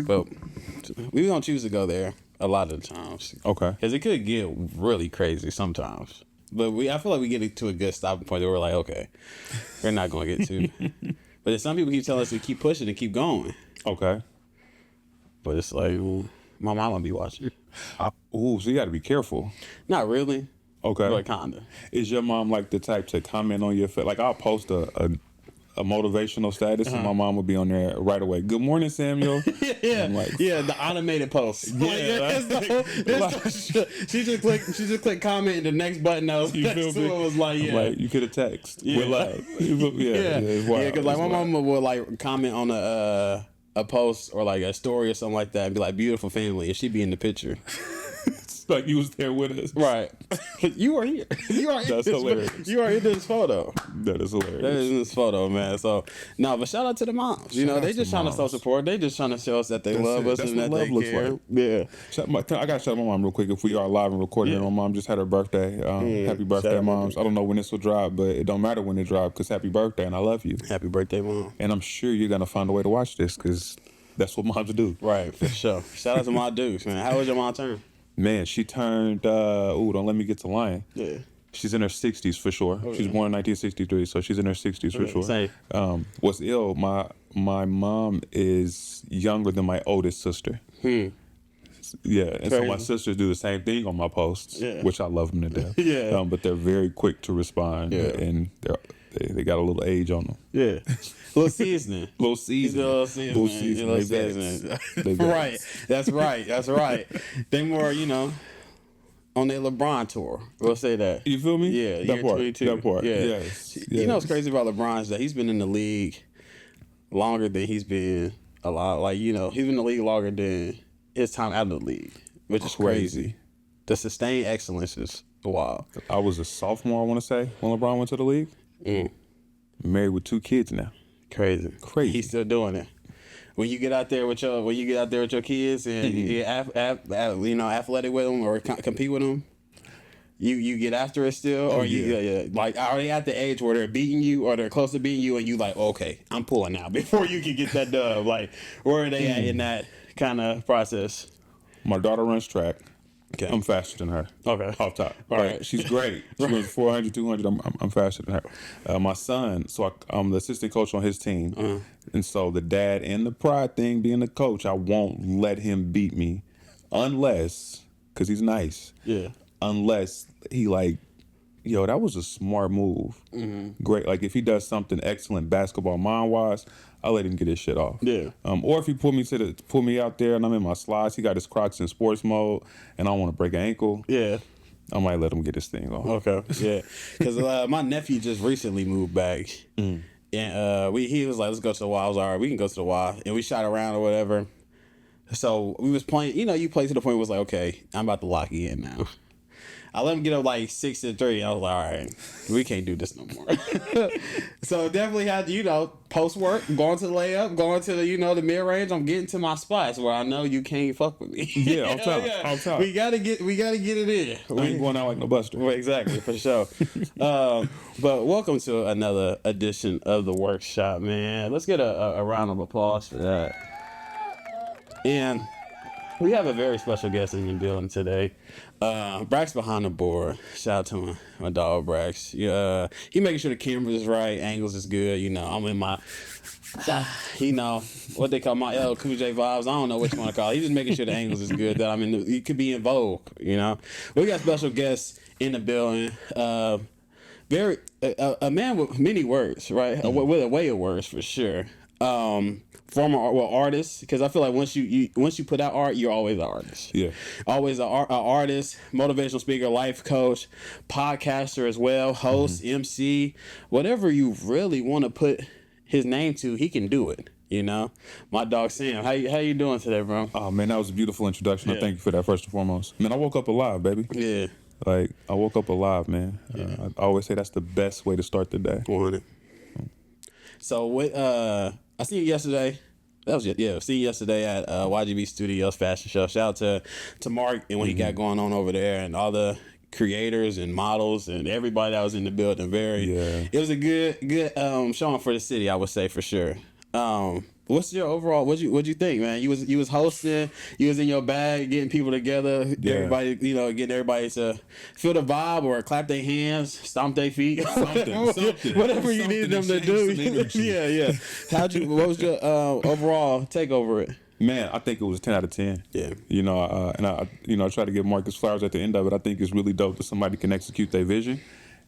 but we don't choose to go there a lot of the times. Okay. Because it could get really crazy sometimes. But I feel like we get to a good stopping point where we're like, okay, we're not going to get to. But some people keep telling us to keep pushing and keep going. Okay. But it's like, my mom will be watching. So you got to be careful. Not really. Okay. But kinda. Is your mom like the type to comment on your like I'll post a motivational status and my mom will be on there right away. Good morning, Samuel. Yeah, like, the automated post. Yeah, she just click comment and the next button else. You feel me? Was like, yeah, like you could have text. Yeah. With love. Yeah, because like my mom would like comment on a post or like a story or something like that and be like, beautiful family, and she'd be in the picture. Like you was there with us, right? You are here. You are. That's hilarious. You are in this photo. That is hilarious. That is in this photo, man. So no, but shout out to the moms. You know, they just trying to show support. They just trying to show us that they love us and that they care. Yeah. I gotta shout out my mom real quick. If we are live and recording, my mom just had her birthday. Happy birthday, moms! I don't know when this will drop, but it don't matter when it drops because happy birthday and I love you. Happy birthday, mom! And I'm sure you're gonna find a way to watch this because that's what moms do. Right, for sure. Shout out to my dudes, man. How was your mom turn? Man, she turned, don't let me get to lying. Yeah. She's in her 60s for sure. Oh, she's born in 1963, so she's in her 60s for sure. Same. What's ill, my mom is younger than my oldest sister. Yeah, and so my sisters do the same thing on my posts, which I love them to death. Yeah. But they're very quick to respond, and they got a little age on them. Yeah. Little seasoning. Little seasoning. Right. That's right. That's right. They more, on their LeBron tour. We'll say that. You feel me? Yeah. That part. Yeah. Yes. You know what's crazy about LeBron is that he's been in the league longer than he's been a lot. Like, he's been in the league longer than his time out of the league, which is crazy. The sustained excellence is wild. I was a sophomore, I want to say, when LeBron went to the league. Married with 2 kids now. Crazy. He's still doing it. When you get out there with your kids and you're athletic with them or compete with them, you get after it still, or like are they at the age where they're beating you or they're close to beating you and you like, okay, I'm pulling out before you can get that dub. Like, where are they at in that kind of process? My daughter runs track. Okay. I'm faster than her. Okay. Off top. All right. She's great. She runs 400, 200. I'm faster than her. My son, so I'm the assistant coach on his team. And so the dad and the pride thing, being the coach, I won't let him beat me unless, because he's nice. Yeah. Unless he like, that was a smart move. Great. Like if he does something excellent basketball mind-wise, I'll let him get his shit off. Yeah. Or if he pull me out there and I'm in my slides, he got his Crocs in sports mode, and I don't want to break an ankle. Yeah. I might let him get his thing off. Okay. Yeah. Because my nephew just recently moved back, and he was like, "Let's go to the Y." I was like, all right, we can go to the Y, and we shot around or whatever. So we was playing. You play to the point where it was like, okay, I'm about to lock you in now. I let him get up like 6-3. I was like, all right, we can't do this no more. So definitely had to, post work, going to the layup, going to the, the mid range. I'm getting to my spots where I know you can't fuck with me. Yeah, on top. We gotta get it in. I ain't going out like no buster. Well, exactly, for sure. But welcome to another edition of the workshop, man. Let's get a round of applause for that. And we have a very special guest in the building today. Brax behind the board. Shout out to my dog Brax. He making sure the camera is right, angles is good. I'm in my, what they call my L Cool J vibes. I don't know what you want to call it. He's just making sure the angles is good. That he could be in vogue. We got special guests in the building. A man with many words, right? With a way of words for sure. Former artist, because I feel like once you put out art, you're always an artist. Yeah, always an artist, motivational speaker, life coach, podcaster as well, host, MC, whatever you really want to put his name to, he can do it. My dog Sam, how you doing today, bro? Oh man, that was a beautiful introduction. Yeah. I thank you for that first and foremost. Man, I woke up alive, baby. Yeah, like I woke up alive, man. Yeah. I always say that's the best way to start the day. 100. So what? I seen you yesterday. Seen you yesterday at YGB Studios Fashion Show. Shout out to Mark and what he got going on over there, and all the creators and models and everybody that was in the building. It was a good showing for the city, I would say, for sure. What's your overall? What'd you think, man? You was hosting. You was in your bag, getting people together. Yeah. Everybody, getting everybody to feel the vibe or clap their hands, stomp their feet, Something. whatever you needed them to do. Yeah. What was your overall take over it? Man, I think it was a 10 out of 10. Yeah. And I try to give Marcus flowers at the end of it. I think it's really dope that somebody can execute their vision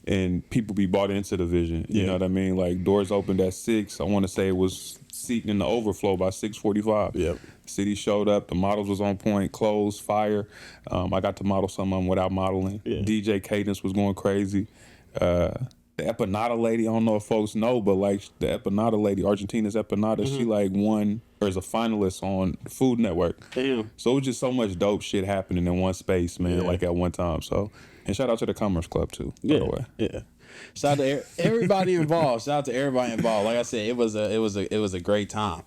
and people be bought into the vision. You know what I mean? Like, doors opened at 6. I want to say it was seating in the overflow by 6:45. Yep. City showed up. The models was on point. Clothes, fire. I got to model some of them without modeling. Yeah. DJ Cadence was going crazy. The Empanada lady, I don't know if folks know, but like the Empanada lady, Argentina's Empanada, she like won or is a finalist on Food Network. Damn. So it was just so much dope shit happening in one space, man, like at one time. So, and shout out to the Commerce Club too, by the way. Yeah. Shout out to everybody involved. Shout out to everybody involved. Like I said, it was a great time.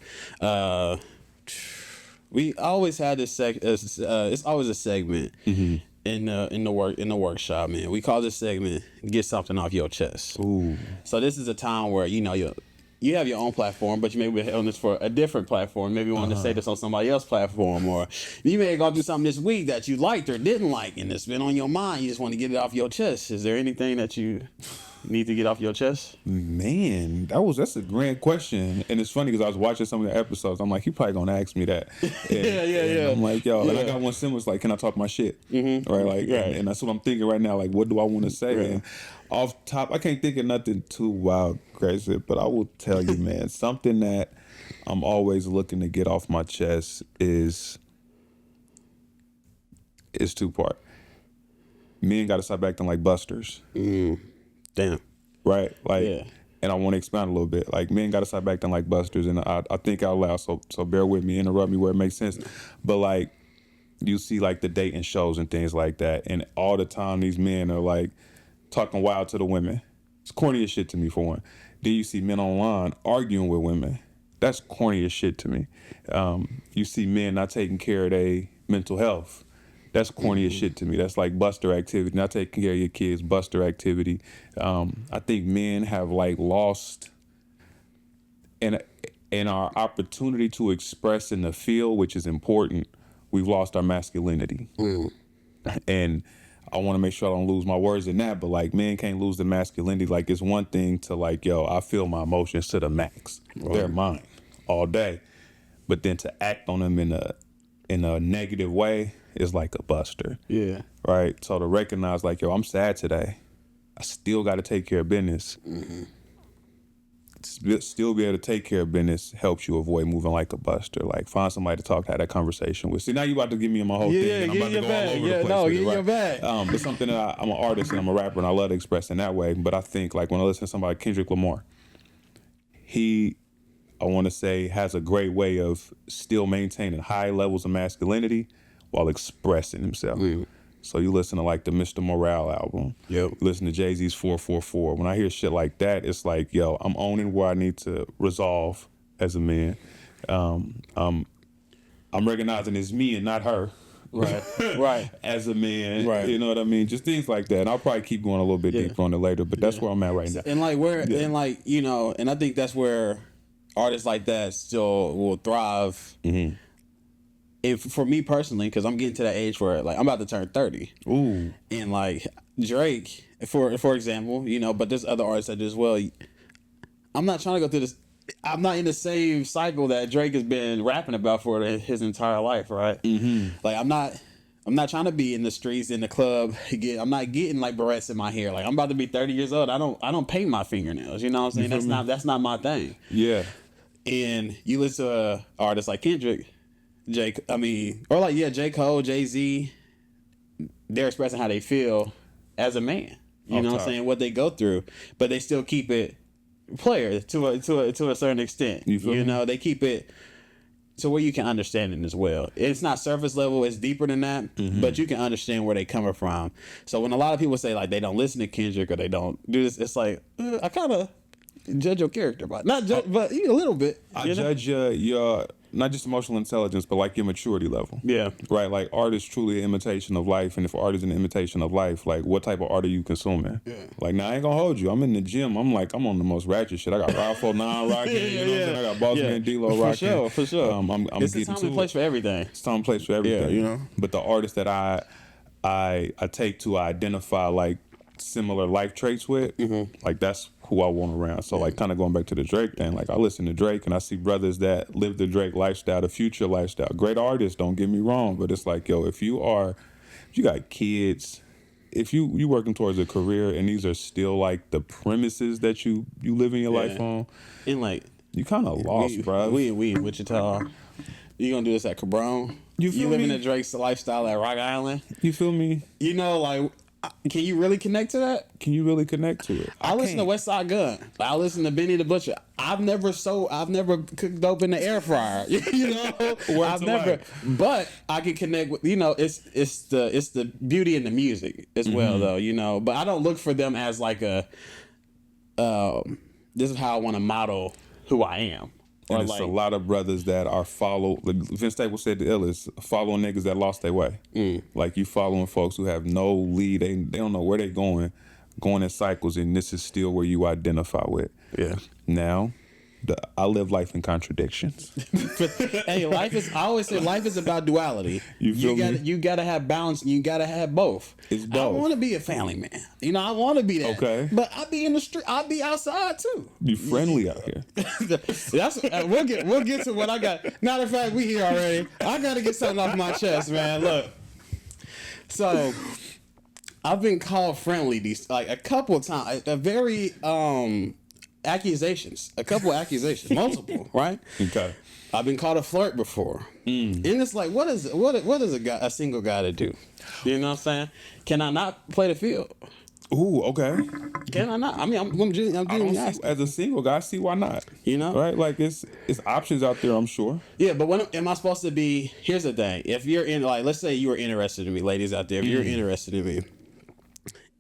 We always had this it's always a segment in the workshop, man. We call this segment "Get Something Off Your Chest." Ooh. So this is a time where you have your own platform, but you may be on this for a different platform. Maybe you want to say this on somebody else's platform, or you may have gone through something this week that you liked or didn't like, and it's been on your mind. You just want to get it off your chest. Is there anything that you need to get off your chest? Man, that's a grand question, and it's funny because I was watching some of the episodes. I'm like, he probably gonna ask me that. And, yeah. I'm like, yo, and I got one similar. It's like, can I talk my shit? Right, like, and that's what I'm thinking right now. Like, what do I want to say? Right. And off top, I can't think of nothing too wild, crazy, but I will tell you, man, something that I'm always looking to get off my chest is 2-part. Men gotta stop acting like busters. Damn. Right? Like, and I want to expand a little bit. Like, men got to stop acting like busters, and I think out loud, so bear with me, interrupt me where it makes sense. But, like, you see, like, the dating shows and things like that, and all the time these men are, like, talking wild to the women. It's corny as shit to me, for one. Then you see men online arguing with women. That's corny as shit to me. You see men not taking care of their mental health. That's corny as shit to me. That's like buster activity. Not taking care of your kids, buster activity. I think men have like lost in our opportunity to express in the field, which is important. We've lost our masculinity. And I want to make sure I don't lose my words in that, but like, men can't lose the masculinity. Like, it's one thing to like, yo, I feel my emotions to the max. They're mine all day. But then to act on them in a negative way is like a buster. Yeah. Right? So to recognize like, yo, I'm sad today. I still got to take care of business. Still be able to take care of business helps you avoid moving like a buster. Like, find somebody to talk, have that conversation with. See, now you about to give me my whole thing. And I'm about to go all over the place. No, with get it, right? your bag. But something that I'm an artist and I'm a rapper and I love to express in that way. But I think like when I listen to somebody like Kendrick Lamar, I want to say, has a great way of still maintaining high levels of masculinity while expressing himself. So you listen to like the Mr. Morale album. Yep. You listen to Jay-Z's 444. When I hear shit like that, it's like, yo, I'm owning where I need to resolve as a man. I'm recognizing it's me and not her. Right. As a man. Right. You know what I mean? Just things like that. And I'll probably keep going a little bit deeper on it later, but that's where I'm at right now. And like and like, and I think that's where artists like that still will thrive. If for me personally, because I'm getting to that age where like I'm about to turn 30. Ooh. And like Drake, for example, but there's other artists that do as well. I'm not trying to go through this. I'm not in the same cycle that Drake has been rapping about for his entire life, right? Like I'm not trying to be in the streets, in the club. I'm not getting like barrettes in my hair. Like, I'm about to be 30 years old. I don't paint my fingernails. You know what I'm saying? That's not my thing. Yeah. And you listen to an artist like Kendrick, J. Cole, Jay-Z. They're expressing how they feel as a man. You know what I'm saying? What they go through, but they still keep it player to a certain extent. They keep it to where you can understand it as well. It's not surface level, it's deeper than that, but you can understand where they coming from. So when a lot of people say like they don't listen to Kendrick or they don't do this, it's like I kind of judge your character, but not judge, but a little bit. I judge your not just emotional intelligence, but like your maturity level. Yeah. Right? Like art is truly an imitation of life, and if art is an imitation of life, like what type of art are you consuming? Yeah. Like now I ain't gonna hold you. I'm in the gym. I'm on the most ratchet shit. I got Ralph 9 rocking. You know what I'm saying? I got Boss Man D-Lo rocking. For sure. I'm It's getting the time to and place it. for everything. It's time and place for everything. Yeah, you know. But the artists that I take to identify like similar life traits with, like that's who I want around. So like kind of going back to the Drake thing, like I listen to Drake and I see brothers that live the Drake lifestyle, the Future lifestyle. Great artists, don't get me wrong, but it's like, yo, if you got kids, if you working towards a career and these are still like the premises that you live in your life on, and like you kind of lost, bro. We in Wichita. You gonna do this at Cabron? You feel living me? the Drake's lifestyle at Rock Island? You feel me? You know, like, can you really connect to that? Can you really connect to it? I listen to West Side Gun. I listen to Benny the Butcher. I've never cooked dope in the air fryer. You know, I've never. But I can connect with. You know, it's the beauty in the music as well, though. You know, but I don't look for them as like a. This is how I want to model who I am. And Or it's like, a lot of brothers that are Vince Staples said the illest, following niggas that lost their way. Like you following folks who have no lead, they don't know where they going in cycles, and this is still where you identify with. Yeah. Now, I live life in contradictions. Hey, I always say life is about duality. You gotta have balance, and you gotta have both. It's both. I want to be a family man. You know, I want to be that. Okay. But I be in the street. I be outside too. You friendly out here. We'll get to what I got. Matter of fact, we here already. I gotta get something off my chest, man. Look. So I've been called friendly a couple of times. A very accusations, multiple, right? Okay. I've been called a flirt before, and it's like, what is a single guy to do? You know what I'm saying? Can I not play the field? Ooh, okay. Can I not? I mean, I'm genuinely asking. As a single guy, I see why not. You know, right? Like it's options out there, I'm sure. Yeah, but when am I supposed to be? Here's the thing: if you're in, like, let's say you were interested in me, ladies out there, if you're interested in me,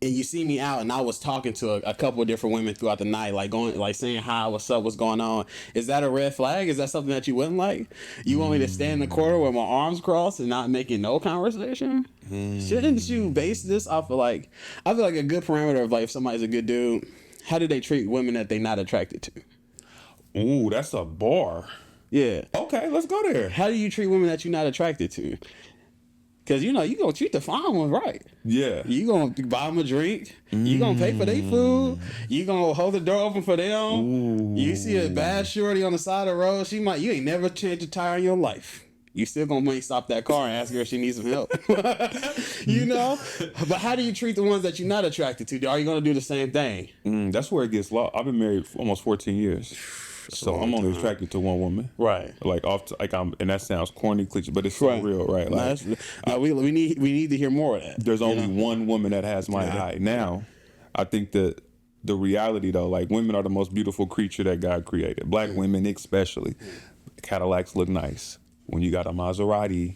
and you see me out, and I was talking to a couple of different women throughout the night, like saying hi, what's up, what's going on, is that a red flag? Is that something that you wouldn't like? You want me to stand in the corner with my arms crossed and not making no conversation? Shouldn't you base this off of I feel like a good parameter of like if somebody's a good dude, how do they treat women that they're not attracted to? Ooh, that's a bar. Yeah. Okay, let's go there. How do you treat women that you're not attracted to? Because, you know, you going to treat the fine ones right. Yeah. You going to buy them a drink. You going to pay for their food. You going to hold the door open for them. Ooh. You see a bad shorty on the side of the road, you ain't never changed a tire in your life. You still going to make stop that car and ask her if she needs some help. You know? But how do you treat the ones that you're not attracted to? Are you going to do the same thing? That's where it gets lost. I've been married for almost 14 years. So I'm only attracted to one woman, right? And that sounds corny, cliche, but it's so real, right? Like, we need to hear more of that. There's only one woman that has my eye. Now, I think that the reality though, like women are the most beautiful creature that God created. Black women especially. Cadillacs look nice. When you got a Maserati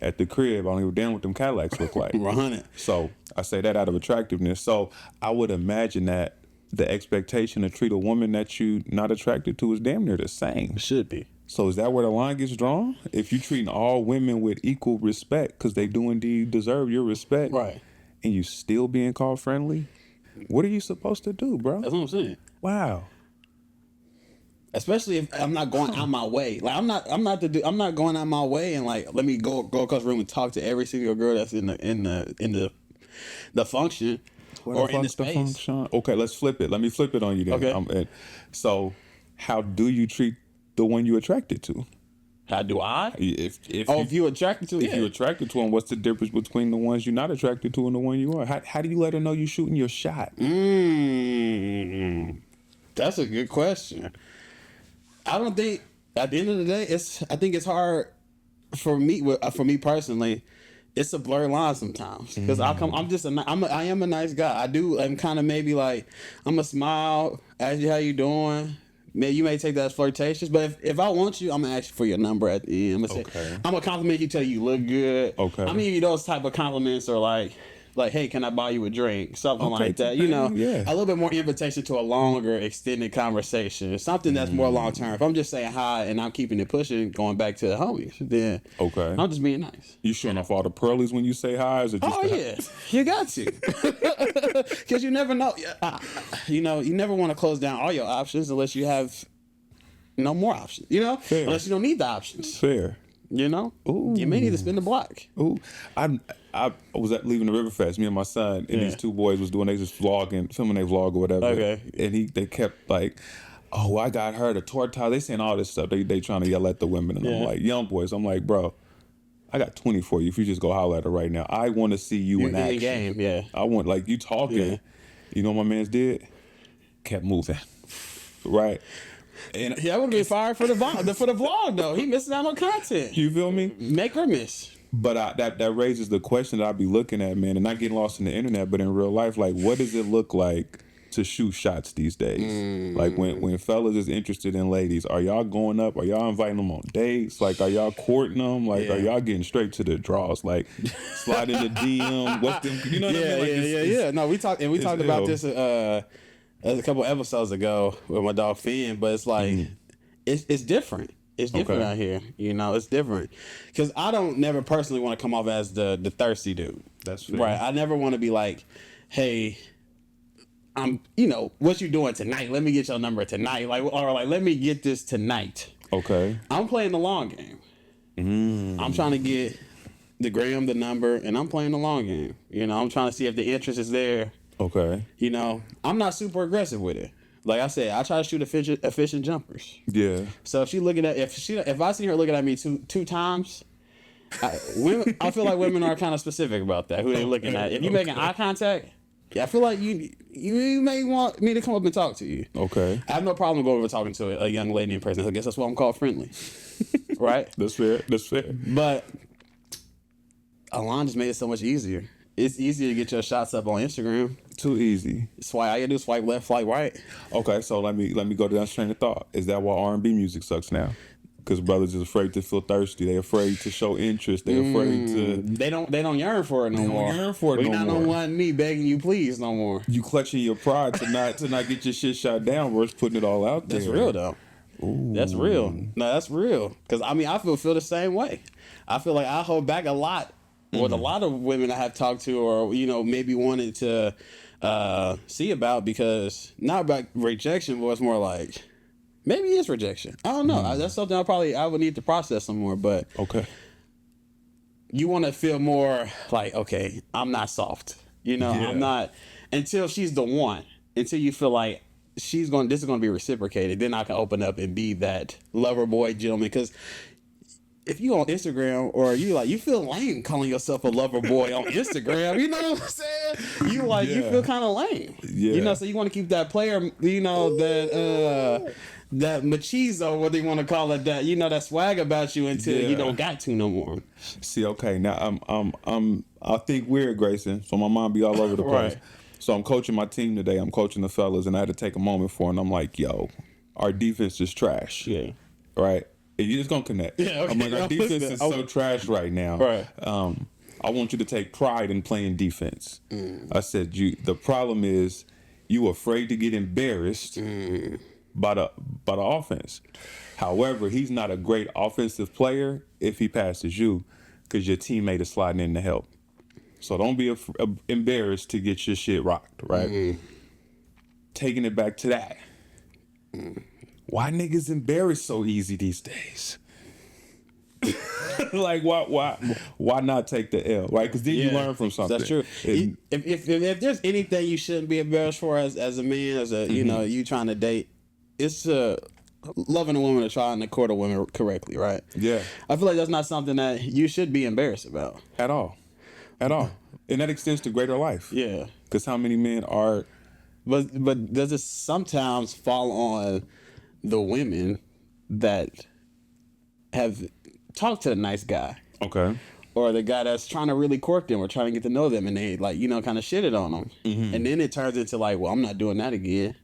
at the crib, I don't give a damn what them Cadillacs look like. 100. So I say that out of attractiveness. So I would imagine that the expectation to treat a woman that you not attracted to is damn near the same. It should be. So is that where the line gets drawn? If you treating all women with equal respect, because they do indeed deserve your respect, right? And you still being called friendly, what are you supposed to do, bro? That's what I'm saying. Wow. Especially if I'm not going out my way. Like I'm not going out my way and like let me go across the room and talk to every single girl that's in the function. Or in the space. Okay, let's flip it. Let me flip it on you then. Okay. So, how do you treat the one you attracted to? How do I? If you attracted to? If you're attracted to them, what's the difference between the ones you're not attracted to and the one you are? How do you let her know you're shooting your shot? That's a good question. I don't think at the end of the day, I think it's hard for me personally. It's a blurred line sometimes because I am a nice guy. I'm kind of maybe like I'm a smile, ask you how you doing. Maybe you may take that as flirtatious, but if I want you, I'm gonna ask you for your number at the end. I'm gonna say, I'm gonna compliment you, tell you look good. Okay. I mean, those type of compliments are like Like, hey, can I buy you a drink? Something Okay, like that. You know, yeah. a little bit more invitation to a longer, extended conversation. Something that's more long term. If I'm just saying hi and I'm keeping it pushing, going back to the homies, then Okay. I'm just being nice. You showing off all the pearlies when you say hi? Or is it just Oh yeah, you got to, because you never know. You know, you never want to close down all your options unless you have no more options. You know, Fair. unless you don't need the options. Fair. You know, Ooh. you may need to spin the block. Ooh, I was at leaving the Riverfest. Me and my son and these two boys was doing. They just vlogging, filming their vlog or whatever. Okay. And they kept like, oh, I got her the torta. They saying all this stuff. They trying to yell at the women, and I'm like, young boys. I'm like, bro, I got 20 for you. If you just go holler at her right now, I want to see you in action. Game, yeah. I want like you talking. Yeah. You know what my man's did? Kept moving. Right. And Yeah, I would be fired for the vlog though. He missing out on content. you feel me? Make or miss. But that raises the question that I'd be looking at, man, and not getting lost in the internet, but in real life, like, what does it look like to shoot shots these days? Like, when fellas is interested in ladies, are y'all going up? Are y'all inviting them on dates? Like, are y'all courting them? Like, are y'all getting straight to the draws? Like, sliding the DM? What's them? You know what I mean? Like, Yeah. No, we talked about ill. this a couple episodes ago with my dog Finn, but it's like it's different. It's different out here. You know, it's different. Because I don't never personally want to come off as the thirsty dude. That's fair. Right. I never want to be like, hey, what you doing tonight? Let me get your number tonight. Or let me get this tonight. Okay. I'm playing the long game. I'm trying to get the gram, the number, and I'm playing the long game. You know, I'm trying to see if the interest is there. Okay. You know, I'm not super aggressive with it. Like I said, I try to shoot efficient jumpers. Yeah. So if I see her looking at me two times, I feel like women are kind of specific about that. Who they looking at? If you making eye contact, I feel like you may want me to come up and talk to you. Okay. I have no problem going over talking to a young lady in person. I guess that's why I'm called friendly, right? That's fair. But Alon just made it so much easier. It's easier to get your shots up on Instagram. Too easy. All you gotta do is swipe left, swipe right. Okay, so let me go down this train of thought. Is that why R&B music sucks now? Because brothers is afraid to feel thirsty. They afraid to show interest. They afraid to. They don't yearn for it no more. They don't yearn for it no more. We not on one knee begging you please no more. You clutching your pride to not get your shit shot down versus putting it all out there. That's real though. Ooh. That's real. No, that's real. Because I feel the same way. I feel like I hold back a lot with a lot of women I have talked to, or maybe wanted to see about, because not about rejection, but it's more like maybe it's rejection. I don't know. That's something I would need to process some more. But okay, you want to feel more like, okay, I'm not soft. I'm not, until she's the one. Until you feel like this is going to be reciprocated. Then I can open up and be that lover boy gentleman. Because if you on Instagram, or you feel lame calling yourself a lover boy on Instagram, you know what I'm saying? You feel kind of lame. Yeah. So you want to keep that player, that machizo, what they want to call it, that that swag about you until you don't got to no more. See, okay, now I think weird, Grayson. So my mind be all over the place. Right. So I'm coaching my team today. I'm coaching the fellas, and I had to take a moment for it. And I'm like, yo, our defense is trash. Yeah. Right. You just gonna connect. Yeah, okay. I'm like, our defense is so trash right now. Right. I want you to take pride in playing defense. I said, the problem is you afraid to get embarrassed by the offense. However, he's not a great offensive player if he passes you, because your teammate is sliding in to help. So don't be embarrassed to get your shit rocked, right? Taking it back to that. Why niggas embarrassed so easy these days? Like, why not take the L, right? Because then you learn from something. That's true. If there's anything you shouldn't be embarrassed for as a man, as a you trying to date, it's loving a woman or trying to court a woman correctly, right? Yeah. I feel like that's not something that you should be embarrassed about. At all. And that extends to greater life. Yeah. Because how many men are... But does it sometimes fall on the women that have talked to the nice guy? Okay. Or the guy that's trying to really court them or trying to get to know them, and they kind of shitted on them. And then it turns into like, well, I'm not doing that again.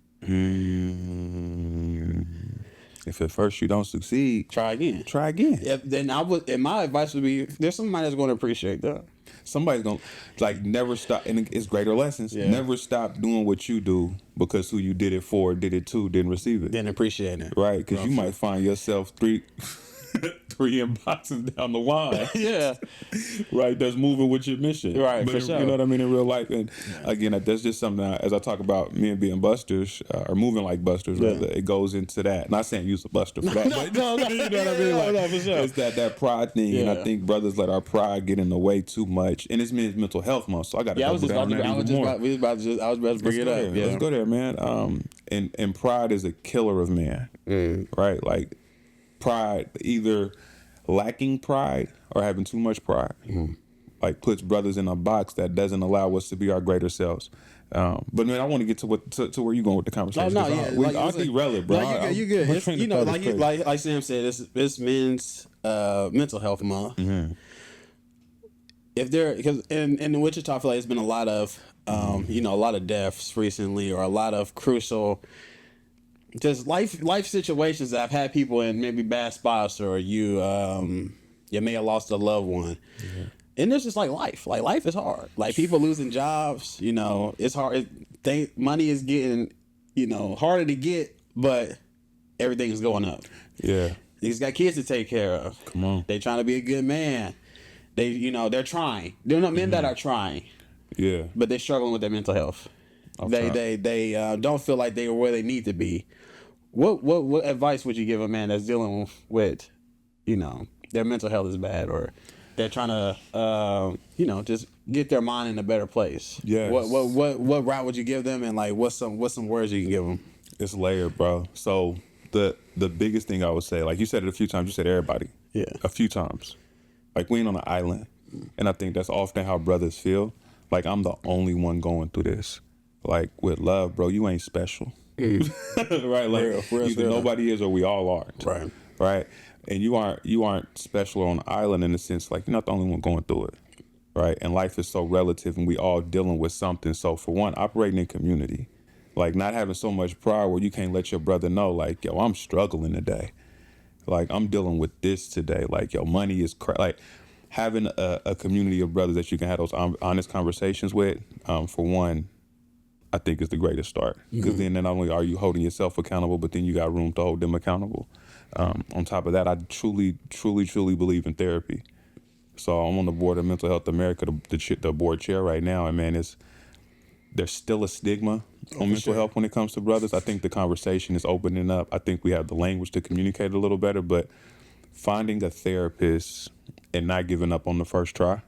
If at first you don't succeed, Try again. try again. And my advice would be, there's somebody that's going to appreciate that. somebody's gonna like never stop, and it's greater lessons. Yeah. Never stop doing what you do because who you did it for, did it to, didn't receive it. Didn't appreciate it. Right, because you might find yourself three inboxes down the line. Yeah. Right, that's moving with your mission. Right, but for sure. You know what I mean, in real life. And again, that's just something that, as I talk about men being busters, or moving like busters, rather, it goes into that. Not saying use a buster for that, but No, you know what I mean? Like, no, for sure. it's that pride thing. And I think brothers let our pride get in the way too much. And it's men's mental health month, so I got to I was about to bring it up. Let's go there, man. And pride is a killer of man, right? Like pride, either lacking pride or having too much pride, like puts brothers in a box that doesn't allow us to be our greater selves. But man, I want to get to where you going with the conversation. I'll derail it, bro. No, you good. It's, you know, like Sam said, it's men's mental health month. If there, because in Wichita, I feel like it's been a lot of you know, a lot of deaths recently, or a lot of crucial just life situations that have had people in maybe bad spots, or you may have lost a loved one. And it's just like life is hard. Like people losing jobs, you know, it's hard. Money is getting, you know, harder to get, but everything is going up. Yeah. He's got kids to take care of. Come on. They trying to be a good man. They, you know, they're trying. They're not men that are trying. Yeah. But they're struggling with their mental health. They don't feel like they are where they need to be. What advice would you give a man that's dealing with, you know, their mental health is bad, or they're trying to, you know, just get their mind in a better place? Yes. What route would you give them, and like what's some words you can give them? It's layered, bro. So the biggest thing I would say, like you said it a few times, you said everybody. Yeah. A few times. Like we ain't on an island. And I think that's often how brothers feel. Like I'm the only one going through this. Like with love, bro, you ain't special. Right? Like either nobody is or we all aren't. Right. Right? And you aren't special on an island in the sense like you're not the only one going through it. Right? And life is so relative and we all dealing with something. So for one, operating in community. Like not having so much pride where you can't let your brother know, like, yo, I'm struggling today. Like I'm dealing with this today. Like, yo, money is like having a community of brothers that you can have those honest conversations with. For one, I think is the greatest start, because then not only are you holding yourself accountable, but then you got room to hold them accountable. On top of that, I truly believe in therapy. So I'm on the board of Mental Health America, the board chair right now, and man, there's still a stigma on mental health when it comes to brothers. I think the conversation is opening up. I think we have the language to communicate a little better, but finding a therapist and not giving up on the first try,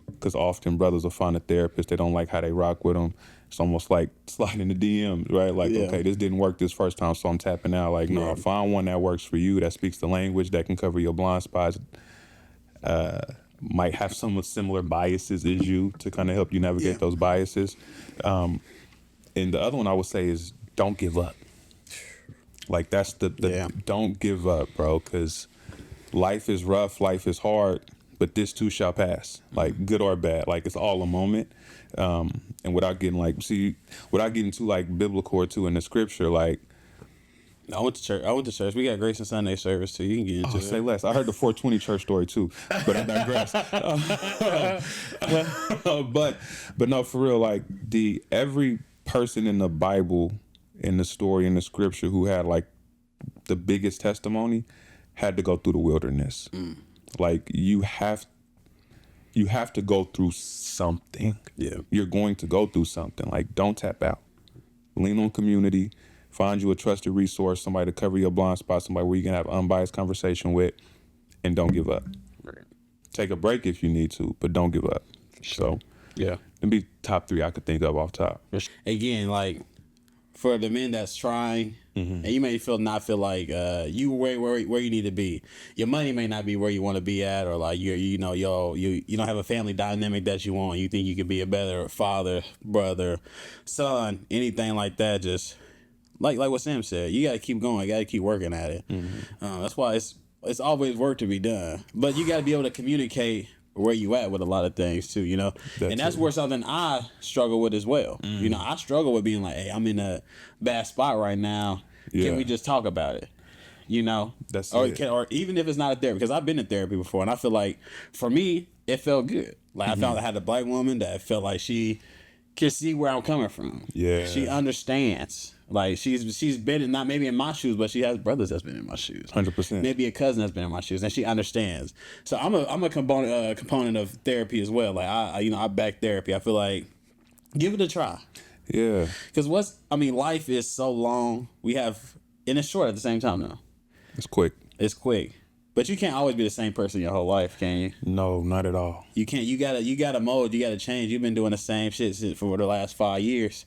because often brothers will find a therapist, they don't like how they rock with them. It's almost like sliding the DMs, right? Like, okay, this didn't work this first time, so I'm tapping out. Like, no, find one that works for you, that speaks the language, that can cover your blind spots, might have some similar biases as you to kind of help you navigate those biases. And the other one I would say is don't give up. Like that's don't give up, bro, because life is rough, life is hard, but this too shall pass, like good or bad. Like it's all a moment. And without getting too like biblical or too in the scripture, like I went to church. We got Grace and Sunday service too. You can get into it. Say less. I heard the 420 church story too, but I digress. But no, for real, like every person in the Bible, in the story, in the scripture who had like the biggest testimony had to go through the wilderness. Like you have to go through something. Yeah. You're going to go through something. Like don't tap out. Lean on community. Find you a trusted resource, somebody to cover your blind spot, somebody where you can have unbiased conversation with, and don't give up. Right. Take a break if you need to, but don't give up. So, yeah, it'd be top 3 I could think of off top. Again, like for the men that's trying, and you may not feel like you where you need to be. Your money may not be where you want to be at, or like you don't have a family dynamic that you want. You think you could be a better father, brother, son, anything like that. Just like what Sam said, you got to keep going. You got to keep working at it. That's why it's always work to be done. But you got to be able to communicate where you at with a lot of things too, you know. That's where something I struggle with as well. You know, I struggle with being like, hey, I'm in a bad spot right now. Can we just talk about it? you know, That's or it. or even if it's not a therapy, because I've been in therapy before, and I feel like for me it felt good. Like I found I had a black woman that felt like she can see where I'm coming from. Yeah. She understands. Like she's been in, not maybe in my shoes, but she has brothers that's been in my shoes. 100%. Maybe a cousin that's been in my shoes, and she understands. So I'm a component of therapy as well. Like I back therapy. I feel like give it a try. Yeah. Because life is so long. And it's short at the same time though. It's quick. It's quick. But you can't always be the same person your whole life, can you? No, not at all. You can't. You gotta mold. You gotta change. You've been doing the same shit for the last 5 years.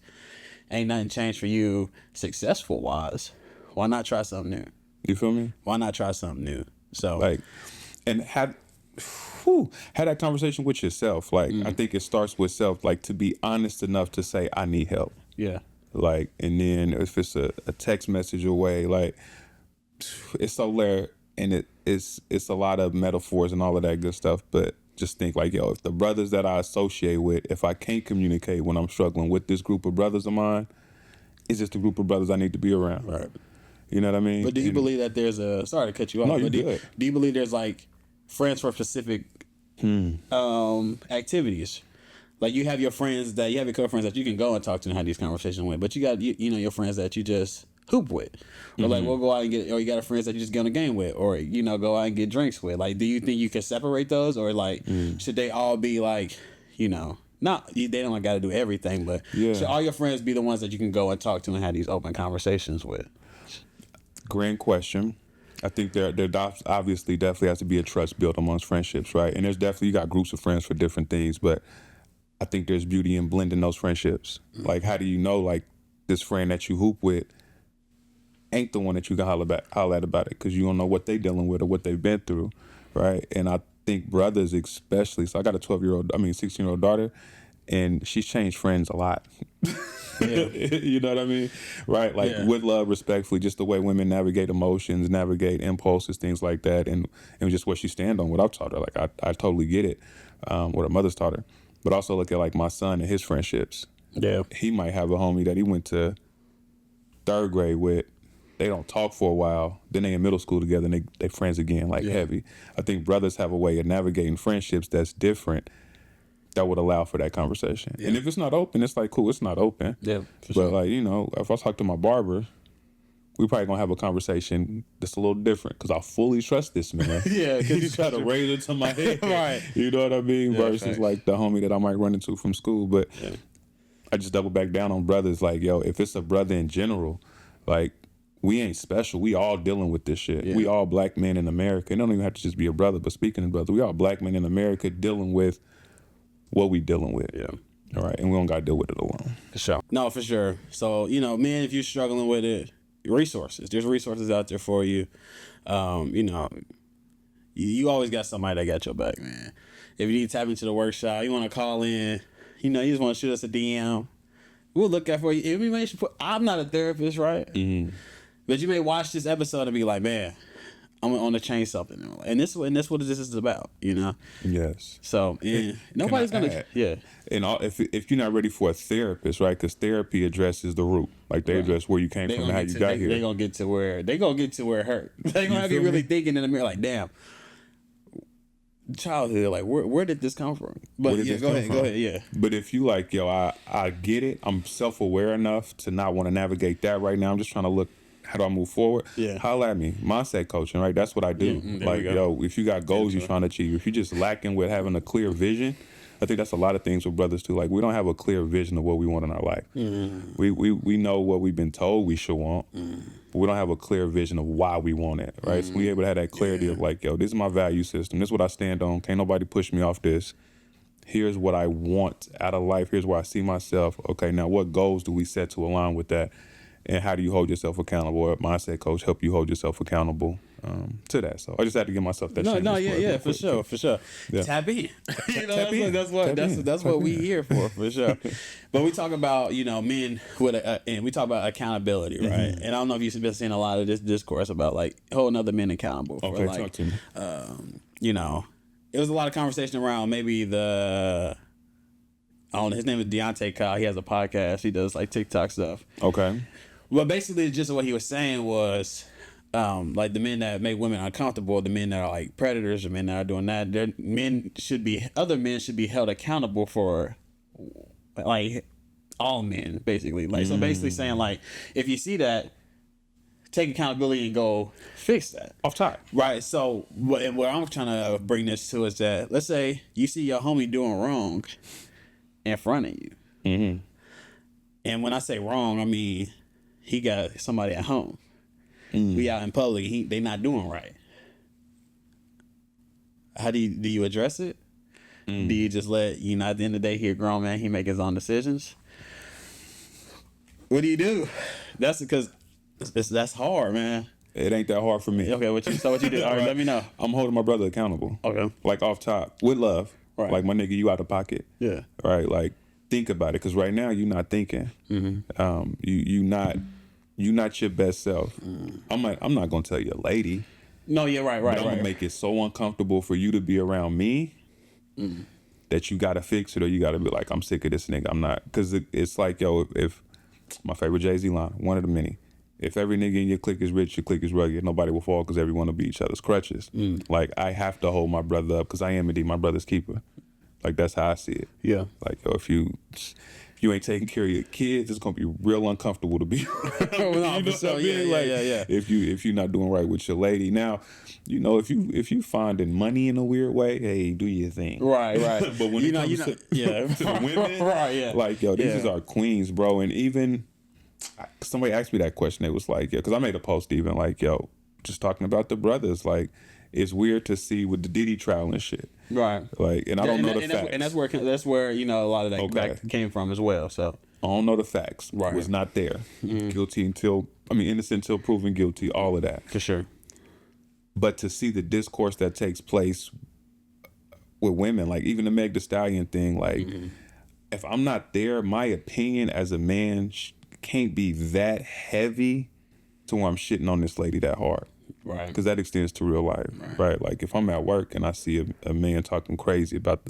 Ain't nothing changed for you successful wise. Why not try something new? You feel me? Why not try something new? So Like, and had that conversation with yourself. Like, I think it starts with self. Like, to be honest enough to say, I need help. yeah. Like, and then if it's a text message away, like, it's so rare, and it's a lot of metaphors and all of that good stuff. But just think like, yo, if the brothers that I associate with, if I can't communicate when I'm struggling with this group of brothers of mine, it's just the group of brothers I need to be around. Right. You know what I mean? But do you believe that there's a? Sorry to cut you off. No, but you're do good. do you believe there's like friends for specific activities? Like you have your friends that you have your co-friends that you can go and talk to and have these conversations with, but you got you know your friends that you just hoop with, or like we'll go out and get, or you got a friends that you just get on a game with, or go out and get drinks with. Like, do you think you can separate those, or like should they all be like, not they don't got to do everything, but should all your friends be the ones that you can go and talk to and have these open conversations with? Grand question. I think there obviously definitely has to be a trust built amongst friendships, right? And there's definitely, you got groups of friends for different things, but I think there's beauty in blending those friendships. Like, how do you know, like, this friend that you hoop with ain't the one that you can holler at about it, because you don't know what they dealing with or what they've been through, right? And I think brothers especially, so I got a 16-year-old daughter, and she's changed friends a lot. Yeah. You know what I mean? Right? Like, with love, respectfully, just the way women navigate emotions, navigate impulses, things like that, and just what she stand on, what I've taught her. Like, I totally get it, what her mother's taught her. But also look at, like, my son and his friendships. Yeah. He might have a homie that he went to 3rd grade with. They don't talk for a while. Then they in middle school together and they friends again, like heavy. I think brothers have a way of navigating friendships that's different, that would allow for that conversation. Yeah. And if it's not open, it's like, cool, it's not open. Yeah, but sure. Like, if I talk to my barber, we probably gonna have a conversation that's a little different, because I fully trust this man. Yeah, because he's got a razor to my head. Right. You know what I mean? Yeah, versus thanks. like the homie that I might run into from school. But I just double back down on brothers. Like, yo, if it's a brother in general, like, we ain't special. We all dealing with this shit. Yeah. We all black men in America. It don't even have to just be a brother, but speaking of brother, we all black men in America dealing with what we dealing with. Yeah. All right. And we don't got to deal with it alone. For sure. No, for sure. So, man, if you're struggling with it, resources. There's resources out there for you. You always got somebody that got your back, man. If you need to tap into the workshop, you want to call in, you just want to shoot us a DM. We'll look out for you. I'm not a therapist, right? Mm-hmm. But you may watch this episode and be like, man, I'm on to change something. And this what this is about, Yes. So, nobody's going to... Yeah. And if you're not ready for a therapist, right? Because therapy addresses the root. Like, they address where you came from and how you got here. They're going to get to where it hurt. They're going to have you really thinking in the mirror like, damn, childhood, like, where did this come from? But go ahead, yeah. But if you like, yo, I get it. I'm self-aware enough to not want to navigate that right now. I'm just trying to look, how do I move forward? Yeah. Holla at me. Mindset coaching, right? That's what I do. Like, yo, if you got goals you're trying to achieve, if you're just lacking with having a clear vision, I think that's a lot of things with brothers too. Like, we don't have a clear vision of what we want in our life. Mm-hmm. We know what we've been told we should want, but we don't have a clear vision of why we want it, right? So we able to have that clarity of like, yo, this is my value system. This is what I stand on. Can't nobody push me off this. Here's what I want out of life. Here's where I see myself. Okay, now what goals do we set to align with that? And how do you hold yourself accountable? Or mindset coach help you hold yourself accountable to that. So I just had to give myself that. For sure. Yeah. Tap in. That's what we here for sure. But we talk about men with and we talk about accountability, right? Mm-hmm. And I don't know if you've been seeing a lot of this discourse about like holding other men accountable. For, okay, like, talk to me. It was a lot of conversation around maybe his name is Deontay Kyle. He has a podcast. He does like TikTok stuff. Okay. Well, basically, just what he was saying was, like the men that make women uncomfortable, the men that are like predators, the men that are doing that, other men should be held accountable for, like, all men, basically. Like, so basically saying, like, if you see that, take accountability and go fix that. Off top. Right. So what I'm trying to bring this to is that, let's say you see your homie doing wrong in front of you. Mm-hmm. And when I say wrong, I mean he got somebody at home. We out in public, they not doing right. How do you address it? Do you just let, at the end of the day, he a grown man, he make his own decisions? What do you do? That's because that's hard, man. It ain't that hard for me. Okay, what you do? All right, let me know. I'm holding my brother accountable. Okay. Like off top, with love. Right. Like, my nigga, you out of pocket. Yeah. Right. Like, think about it, because right now you not thinking. You not your best self. I'm not gonna tell you a lady. No, yeah, right. I'm gonna make it so uncomfortable for you to be around me that you gotta fix it, or you gotta be like, I'm sick of this nigga. I'm not, because it's like, yo, if my favorite Jay-Z line, one of the many. If every nigga in your clique is rich, your clique is rugged, nobody will fall because everyone will be each other's crutches. Like, I have to hold my brother up because I am indeed my brother's keeper. Like, that's how I see it. Yeah. Like, yo, if you ain't taking care of your kids, it's gonna be real uncomfortable to be around. Yeah. If you're not doing right with your lady. Now, if you finding money in a weird way, hey, do your thing. Right. But when it comes to the women, right, yeah. Like, yo, these is our queens, bro. And even somebody asked me that question. It was like, yeah, because I made a post even like, yo, just talking about the brothers. Like, it's weird to see with the Diddy trial and shit. Right. Like, and I don't know the facts. And that's where a lot of that came from as well. So I don't know the facts. Right. Was not there. Innocent until proven guilty. All of that. For sure. But to see the discourse that takes place with women, like even the Meg Thee Stallion thing, like if I'm not there, my opinion as a man can't be that heavy to where I'm shitting on this lady that hard. Right. Because that extends to real life. Right. Like if I'm at work and I see a man talking crazy about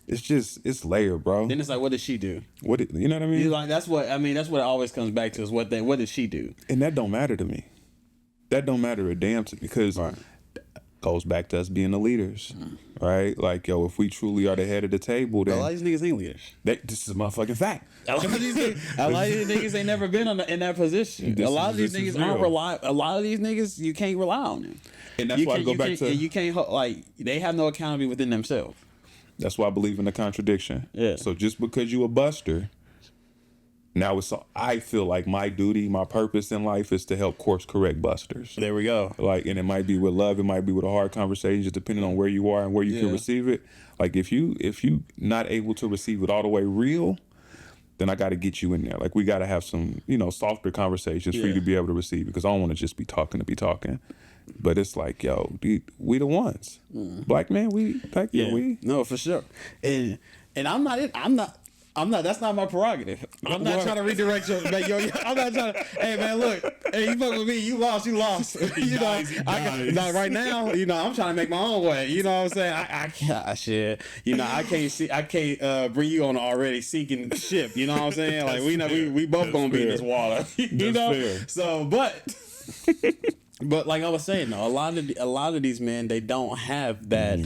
it's layered, bro. Then it's like, what did she do? You know what I mean? Like, that's what it always comes back to is what did she do? And that don't matter to me. That don't matter a damn to me, because goes back to us being the leaders, right? Like, yo, if we truly are the head of the table, then a lot of these niggas ain't leaders. This is a motherfucking fact. A lot of these niggas ain't never been in that position. A lot of these niggas aren't reliable. A lot of these niggas, you can't rely on them. And that's why I go back to... You can't, like, they have no accountability within themselves. That's why I believe in the contradiction. Yeah. So just because you a buster, now I feel like my duty, my purpose in life is to help course correct busters. There we go. Like, and it might be with love, it might be with a hard conversation, just depending on where you are and where you can receive it. Like, if you not able to receive it all the way real, then I got to get you in there. Like, we got to have some, softer conversations for you to be able to receive it, because I don't want to just be talking to be talking. But it's like, yo, we the ones. Black man, we. No, for sure. And I'm not. That's not my prerogative. I'm not trying to redirect your. I'm not trying to. Hey man, look. Hey, you fuck with me. You lost. Right now. I'm trying to make my own way. You know what I'm saying? I can't. Shit. I can't bring you on an already sinking ship. You know what I'm saying? Like we both gonna be in this water. Fair. So, but like I was saying though, a lot of these men, they don't have that.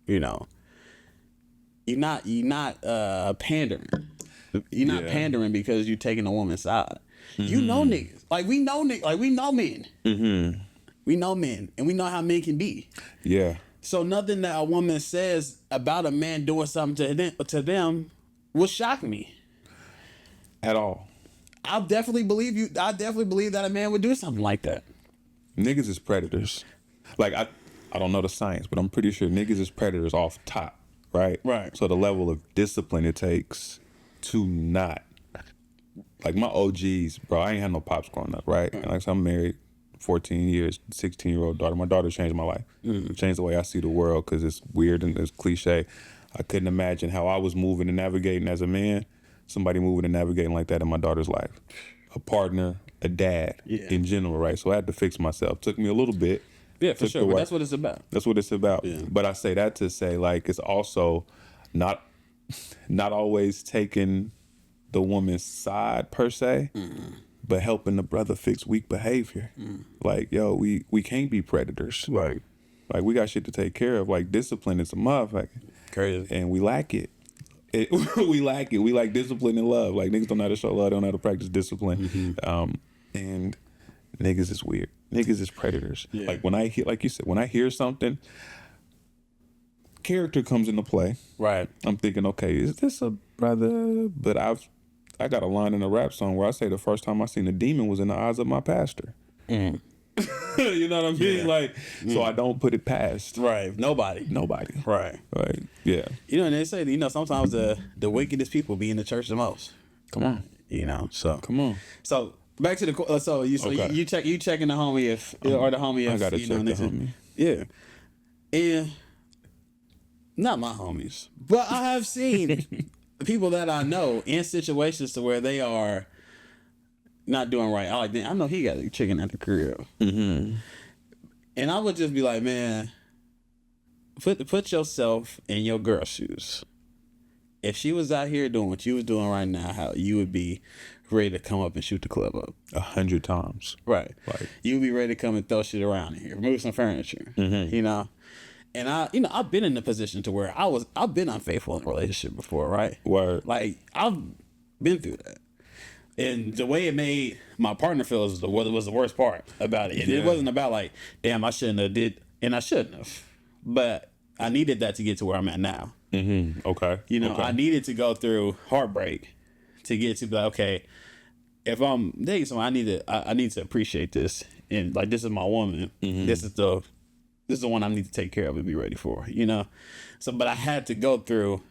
You're not pandering. You're not pandering because you're taking a woman's side. You know niggas. Like we know niggas. Like we know men. We know men, and we know how men can be. Yeah. So nothing that a woman says about a man doing something to them will shock me at all. I definitely believe you. I definitely believe that a man would do something like that. Niggas is predators. Like I don't know the science, but I'm pretty sure niggas is predators off top. Right? Right. So the level of discipline it takes to not, like my OGs, bro, I ain't had no pops growing up, right? And like I said, I'm married 14 years, 16-year-old daughter. My daughter changed my life. Changed the way I see the world, because it's weird and it's cliche. I couldn't imagine how I was moving and navigating as a man, somebody moving and navigating like that in my daughter's life. A partner, a dad in general, right? So I had to fix myself. Took me a little bit. Yeah, for sure. But that's what it's about. That's what it's about. Yeah. But I say that to say, like, it's also not always taking the woman's side per se, but helping the brother fix weak behavior. Like, yo, we can't be predators. Right. Like, we got shit to take care of. Like, discipline is a motherfucker. Crazy. And we lack it. We lack it. We like discipline and love. Like, niggas don't know how to show love. They don't know how to practice discipline. And niggas is weird. Niggas is predators. Yeah. Like, when I hear, like you said, when I hear something, character comes into play. Right. I'm thinking, okay, is this a brother? But I got a line in a rap song where I say the first time I seen a demon was in the eyes of my pastor. You know what I mean? Yeah. Like, so I don't put it past. Right. Nobody. Right. Right. Yeah. You know, and they say, you know, sometimes the wickedest people be in the church the most. Come on. You know, so. Come on. So back to the Okay. you checking the homie if or the homie if I gotta you check know, the homie. Yeah. And not my homies, but I have seen people that I know in situations to where they are not doing right. I know he got a chicken at the crib. And I would just be like, man, put yourself in your girl's shoes. If she was out here doing what you was doing right now, how you would be ready to come up and shoot the club up. 100 times. Right. Like, You'd be ready to come and throw shit around here, move some furniture. You know? And I've been in the position to where I've been unfaithful in a relationship before, right? word. Like, I've been through that. And the way it made my partner feel was the worst part about it. And it wasn't about like, damn, I shouldn't have did, and I shouldn't have. But I needed that to get to where I'm at now. Okay. You know, okay. I needed to go through heartbreak to get to be like, okay, if I'm dating someone, I need to appreciate this. And like, this is my woman. This is the one I need to take care of and be ready for, you know? So, but I had to go through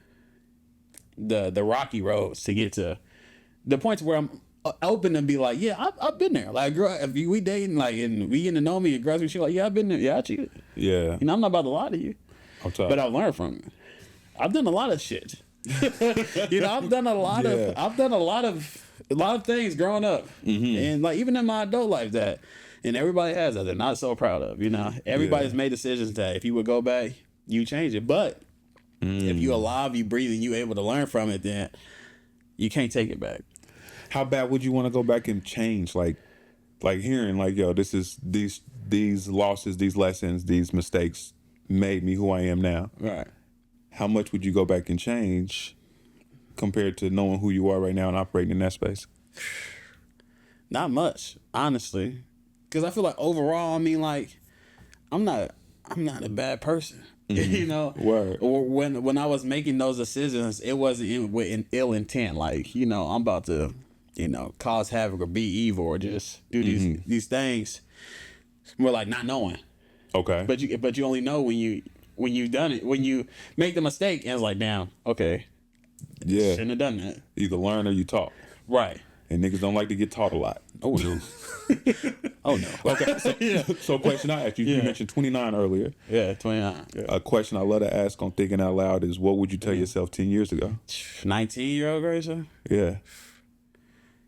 the rocky roads to get to the points where I'm open to be like, yeah, I've been there. Like, girl, if we dating, like, and we getting to know me, and girls, she like, yeah, I've been there. Yeah, I cheated. Yeah. You know, I'm not about to lie to you. But I've learned from it. I've done a lot of shit. You know, I've done a lot of things growing up. And like, even in my adult life and everybody has that they're not so proud of, you know. Everybody's made decisions that if you would go back, you change it. But if you alive, you breathe, and you able to learn from it, then you can't take it back. How bad would you want to go back and change? Like hearing like, yo, this is these losses, these lessons, these mistakes made me who I am now. Right. How much would you go back and change compared to knowing who you are right now and operating in that space? Not much, honestly. Because I feel like overall, I mean, like, I'm not a bad person. You know? Word. Or when I was making those decisions, it wasn't with an ill intent. Like, you know, I'm about to, you know, cause havoc or be evil or just do these things. More like not knowing. Okay. But you only know when you've done it. When you make the mistake and it's like, damn, okay. Yeah. Shouldn't have done that. Either learn or you talk. Right. And niggas don't like to get taught a lot. Oh no. Oh no. Okay. So question I asked you, you mentioned 29 earlier. Yeah, 29. Yeah. A question I love to ask on Thinking Out Loud is, what would you tell yourself 10 years ago? 19-year-old Gracia? Yeah.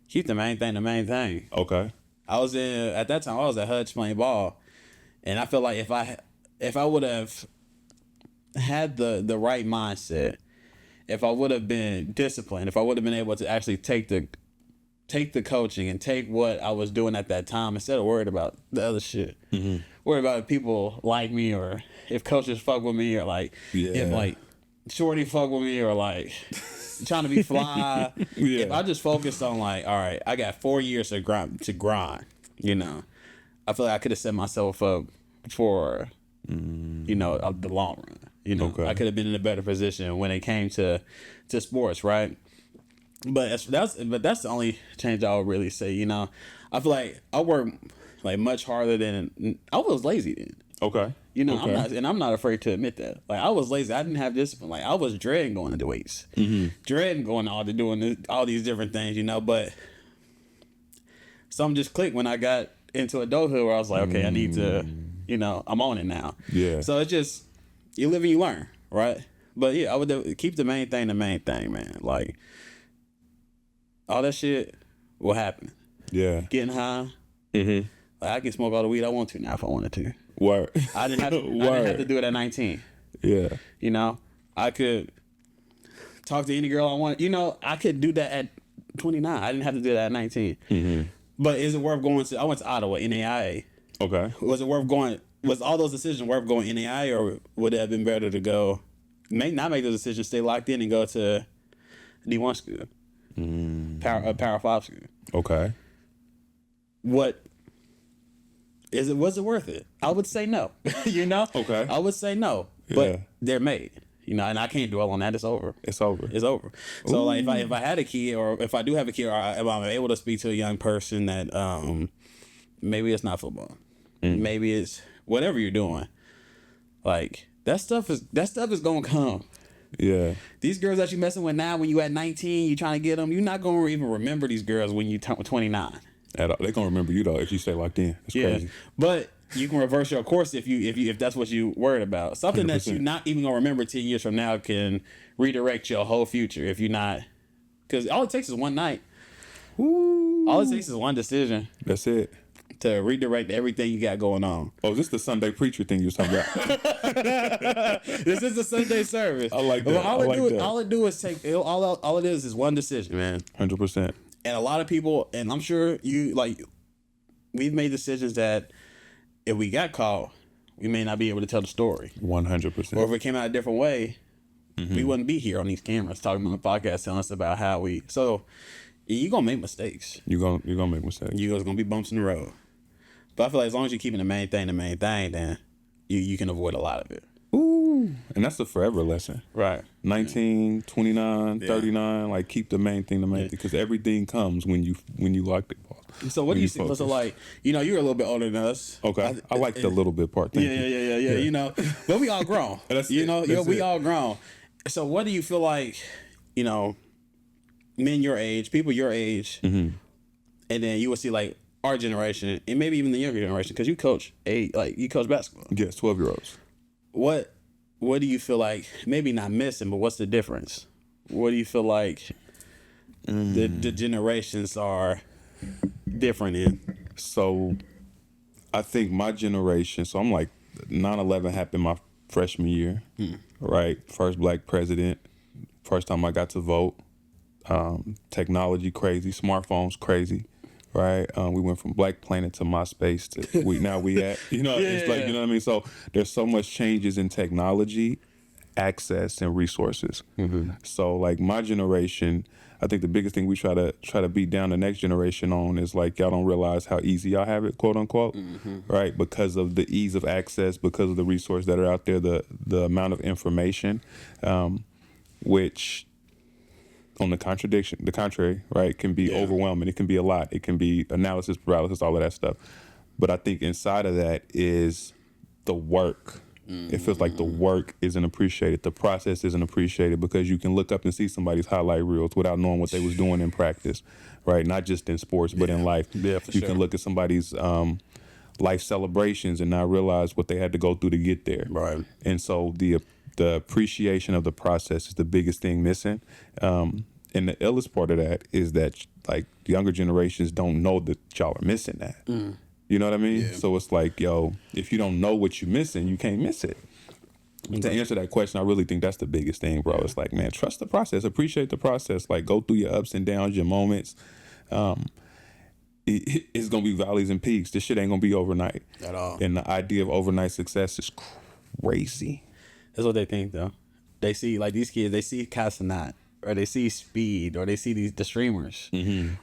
Keep the main thing. Okay. At that time I was at Hutch playing ball. And I feel like if I would have had the right mindset, if I would have been disciplined, if I would have been able to actually take the coaching and take what I was doing at that time instead of worried about the other shit. Worried about if people like me or if coaches fuck with me or like if like Shorty fuck with me or like trying to be fly. If I just focused on like, all right, I got 4 years to grind, you know, I feel like I could have set myself up for, you know, the long run. You know, I could have been in a better position when it came to sports, right? But that's the only change I would really say. You know, I feel like I work like much harder than I was lazy then. Okay. You know, I'm not afraid to admit that. Like, I was lazy. I didn't have discipline. Like, I was dreading going into weights, dreading going doing all these different things. You know, but something just clicked when I got into adulthood where I was like, okay, I need to, you know, I'm on it now. Yeah. So it's just, you live and you learn, right? But yeah, I would keep the main thing, man. Like, all that shit will happen. Yeah. Getting high. Like, I can smoke all the weed I want to now if I wanted to. Word. I didn't have to do it at 19. Yeah. You know, I could talk to any girl I want. You know, I could do that at 29. I didn't have to do that at 19. But is it worth going to? I went to Ottawa, NAIA. Okay. Was it worth going? Was all those decisions worth going NAIA, or would it have been better to go? Not make those decisions, stay locked in, and go to D1 school, Power 5 school. Okay. What is it? Was it worth it? I would say no. You know. Okay. I would say no, but they're made. You know, and I can't dwell on that. It's over. It's over. It's over. So, like, if I had a kid, or if I do have a kid, or if I'm able to speak to a young person that maybe it's not football, maybe it's whatever you're doing. Like that stuff is gonna come. Yeah. These girls that you messing with now, when you at 19, you trying to get them. You're not gonna even remember these girls when you turn 29. At all. They're gonna remember you though if you stay locked in. It's crazy. But you can reverse your course if that's what you worried about. Something 100%. That you're not even gonna remember 10 years from now can redirect your whole future if you're not. Because all it takes is one night. Ooh. All it takes is one decision. That's it. To redirect everything you got going on. Oh, is this the Sunday preacher thing you was talking about? This is the Sunday service. I like that. All it do is take all it is one decision, man. 100%. And a lot of people, and I'm sure you we've made decisions that if we got caught, we may not be able to tell the story. 100%. Or if it came out a different way, we wouldn't be here on these cameras talking on the podcast telling us about how we. So you're gonna make mistakes. You're gonna make mistakes. There's gonna be bumps in the road. But I feel like as long as you're keeping the main thing, then you can avoid a lot of it. Ooh. And that's a forever lesson. Right. 19, 29, 39, like keep the main thing because everything comes when you lock it. So what do you think? So like, you know, you're a little bit older than us. Okay. I like the little bit part. Yeah. You know, but we all grown. We all grown. So what do you feel like, you know, men your age, people your age, and then you will see like our generation and maybe even the younger generation, because you coach basketball. Yes, 12-year-olds. What do you feel like maybe not missing, but what's the difference? What do you feel like the generations are different in? So I think my generation, so I'm like 9/11 happened my freshman year, right? First black president, first time I got to vote. Technology crazy, smartphones crazy. Right, we went from Black Planet to MySpace to we at, you know, it's like, you know what I mean. So there's so much changes in technology, access, and resources. So like my generation, I think the biggest thing we try to beat down the next generation on is like y'all don't realize how easy y'all have it, quote unquote, right? Because of the ease of access, because of the resources that are out there, the amount of information, which. On the contrary, right, can be overwhelming. It can be a lot. It can be analysis paralysis, all of that stuff. But I think inside of that is the work. It feels like the work isn't appreciated. The process isn't appreciated because you can look up and see somebody's highlight reels without knowing what they was doing in practice, right? Not just in sports, but in life. Yeah, for sure. You can look at somebody's life celebrations and not realize what they had to go through to get there. Right. And so the appreciation of the process is the biggest thing missing. And the illest part of that is that like the younger generations don't know that y'all are missing that. You know what I mean? Yeah. So it's like, yo, if you don't know what you're missing, you can't miss it. To answer that question, I really think that's the biggest thing, bro. It's like, man, trust the process, appreciate the process, like go through your ups and downs, your moments. It's gonna be valleys and peaks. This shit ain't gonna be overnight at all. And the idea of overnight success is crazy. That's what they think, though. They see, like, these kids, they see Casanat, or they see Speed, or they see the streamers,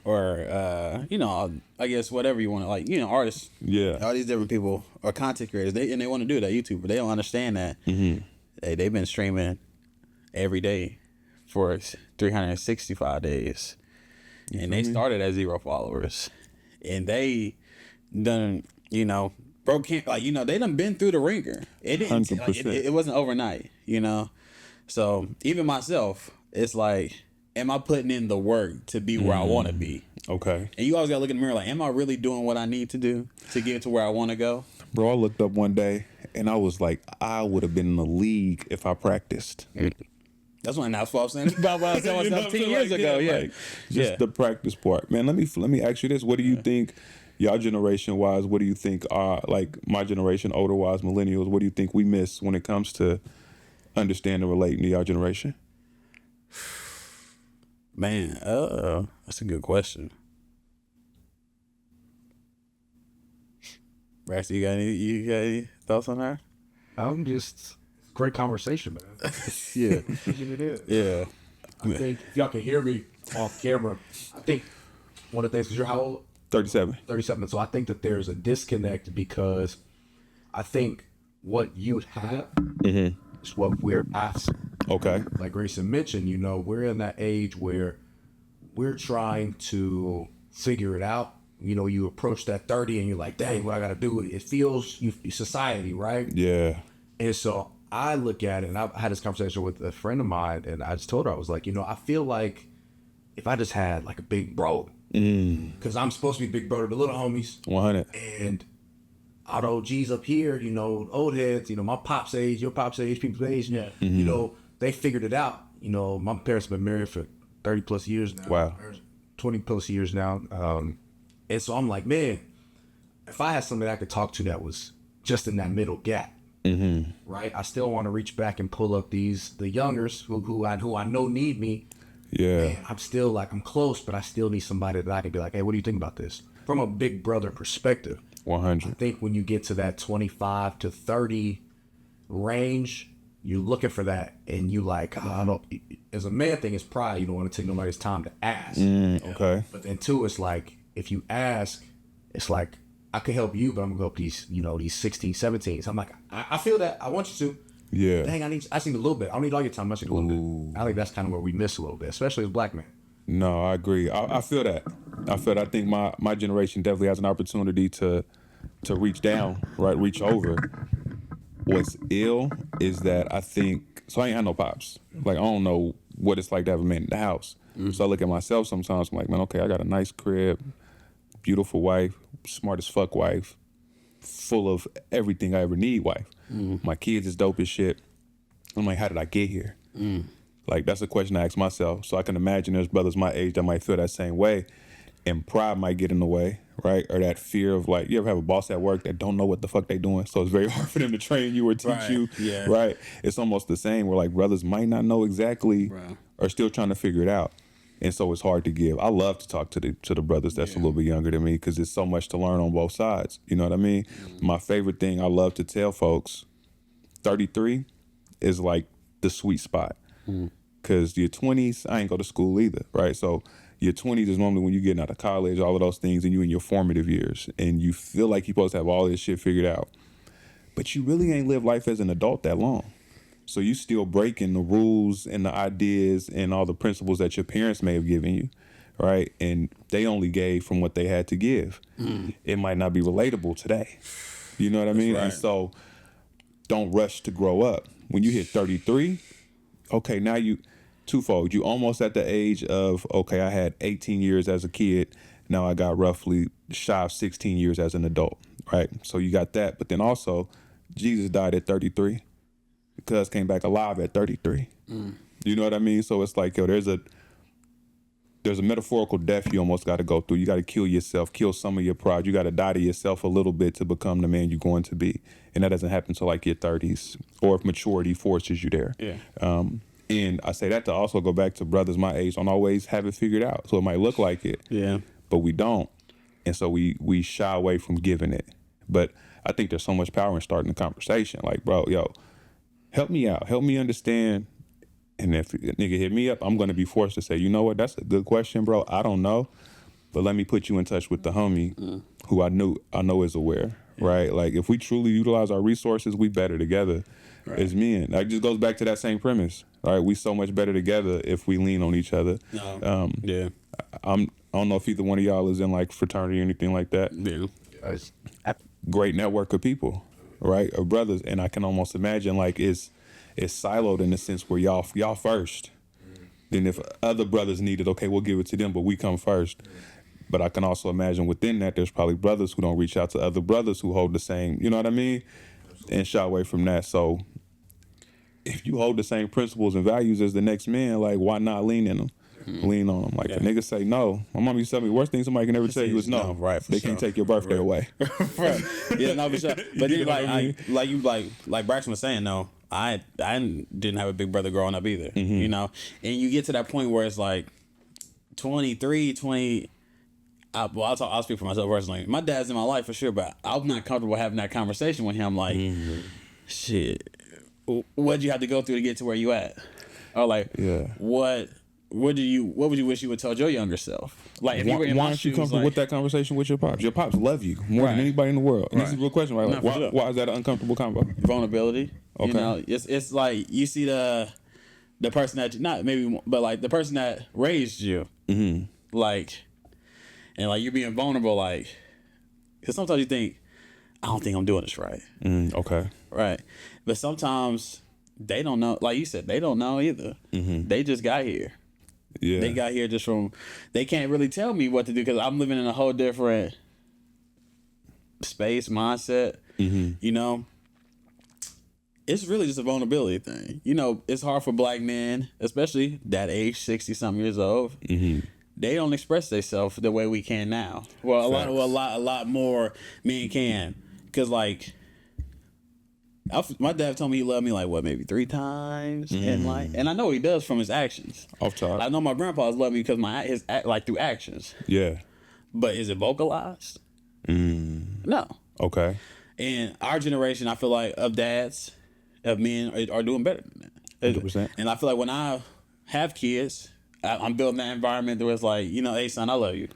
or, you know, I guess whatever you want to, like, you know, artists. Yeah. All these different people are content creators, and they want to do that, YouTuber. They don't understand that. They've been streaming every day for 365 days. And they started at 0 followers. And they done, you know, like, you know, they done been through the ringer. It didn't, like, it wasn't overnight, you know. So even myself, it's like, am I putting in the work to be where I want to be? Okay. And you always gotta look in the mirror like, am I really doing what I need to do to get to where I want to go? Bro, I looked up one day and I was like, I would have been in the league if I practiced. That's what I was saying about what I said myself 10 years ago. Yeah, like, just the practice part, man. Let me ask you this: what do you think? Y'all generation wise, what do you think are like my generation, older wise, millennials? What do you think we miss when it comes to understanding and relating to y'all generation? Man, that's a good question. Braxton, you got any thoughts on that? I'm just great conversation, man. Yeah. It is. Yeah. I think if y'all can hear me off camera, I think one of the things, because you're how old? 37. 37. So I think that there's a disconnect because I think what you have is what we're asking. Okay. Like Grayson mentioned, we're in that age where we're trying to figure it out. You approach that 30 and you're like, dang, what I got to do? It feels society, right? Yeah. And so I look at it, and I had this conversation with a friend of mine, and I just told her, I was like, I feel like if I just had like a big bro, because I'm supposed to be big brother to little homies, 100. and all the OGs up here, old heads, my pop's age, your pop's age, people's age, they figured it out. My parents have been married for 30 plus years now. Wow. 20 plus years now. And so I'm like, man, if I had somebody I could talk to that was just in that middle gap, right? I still want to reach back and pull up the youngers who I know need me. Yeah. Man, I'm still like, I'm close, but I still need somebody that I can be like, hey, what do you think about this? From a big brother perspective. 100. I think when you get to that 25 to 30 range, you're looking for that, and you like, I don't. As a man thing, it's pride. You don't want to take nobody's time to ask. Okay. But then two, it's like if you ask, it's like I could help you, but I'm gonna help these 16, 17s. I'm like, I feel that. I want you to. Yeah. Dang, I need a little bit. I don't need all your time. I just need a little bit. I think that's kind of where we miss a little bit, especially as black men. No, I agree. I feel that. I think my generation definitely has an opportunity to reach down, right? Reach over. What's ill is that I think, so I ain't had no pops. Like, I don't know what it's like to have a man in the house. So I look at myself sometimes, I'm like, man, okay, I got a nice crib, beautiful wife, smart as fuck wife, full of everything I ever need wife. My kids is dope as shit. I'm like, how did I get here? Like, that's a question I ask myself. So I can imagine there's brothers my age that might feel that same way, and pride might get in the way, right? Or that fear of, like, you ever have a boss at work that don't know what the fuck they doing, so it's very hard for them to train you or teach you, right? It's almost the same where, like, brothers might not know exactly or still trying to figure it out, and so it's hard to give. I love to talk to the brothers that's a little bit younger than me because there's so much to learn on both sides. You know what I mean? My favorite thing I love to tell folks, 33 is like the sweet spot. Because your 20s, I ain't go to school either, right? So your 20s is normally when you're getting out of college, all of those things, and you in your formative years, and you feel like you're supposed to have all this shit figured out. But you really ain't lived life as an adult that long. So you still breaking the rules and the ideas and all the principles that your parents may have given you, right? And they only gave from what they had to give. It might not be relatable today. You know what I mean? Right. And so don't rush to grow up. When you hit 33, okay, now twofold. You almost at the age of, okay, I had 18 years as a kid. Now I got roughly shy of 16 years as an adult, right? So you got that. But then also, Jesus died at 33. Because came back alive at 33. You know what I mean? So it's like, yo, there's a metaphorical death you almost got to go through. You got to kill yourself, kill some of your pride. You got to die to yourself a little bit to become the man you're going to be. And that doesn't happen until like your 30s, or if maturity forces you there. Yeah. And I say that to also go back to brothers my age don't always have it figured out. So it might look like it, but we don't. And so we shy away from giving it. But I think there's so much power in starting the conversation. Like, bro, yo, help me out. Help me understand. And if a nigga hit me up, I'm going to be forced to say, you know what? That's a good question, bro. I don't know. But let me put you in touch with the homie who I know is aware, right? Like, if we truly utilize our resources, we better together as men. That just goes back to that same premise, right? We so much better together if we lean on each other. I don't know if either one of y'all is in, like, fraternity or anything like that. Great network of people, right? Of brothers. And I can almost imagine, like, it's siloed in the sense where y'all first. Then if other brothers need it, okay, we'll give it to them, but we come first. But I can also imagine within that, there's probably brothers who don't reach out to other brothers who hold the same, you know what I mean? And shy away from that. So if you hold the same principles and values as the next man, like, why not lean in them? Lean on them. Like, a nigga say no. My mom used to tell me, worst thing somebody can ever tell you is no. Right, they can't take your birthday away. Right. Yeah, no, for sure. But then, like Braxton was saying, no, I didn't have a big brother growing up either, you know? And you get to that point where it's like 23, 20, I'll speak for myself personally. My dad's in my life for sure, but I'm not comfortable having that conversation with him. Like, shit, what'd you have to go through to get to where you at? Or like, what would you wish you would told your younger self? Like, if you were in why my aren't you shoes, comfortable like, with that conversation with your pops? Your pops love you more than anybody in the world. And this is a real question, right? Like, why is that an uncomfortable combo? Vulnerability. Okay. You know, it's like you see the person that not maybe, but like the person that raised you, like, and like you're being vulnerable, like, because sometimes you think, I don't think I'm doing this right. Okay. Right. But sometimes they don't know. Like you said, they don't know either. They just got here. Yeah. They got here just from. They can't really tell me what to do because I'm living in a whole different space mindset. You know, it's really just a vulnerability thing. You know, it's hard for black men, especially that age, 60-something years old. They don't express themselves the way we can now. Well, a lot more men can, because like. My dad told me he loved me like what, maybe 3 times, and I know he does from his actions. Off top. I know my grandpa's loved me because his like through actions. Yeah. But is it vocalized? No. Okay. And our generation, I feel like, of dads, of men, are doing better than that. 100%. And I feel like when I have kids, I'm building that environment where it's like, you know, hey son, I love you.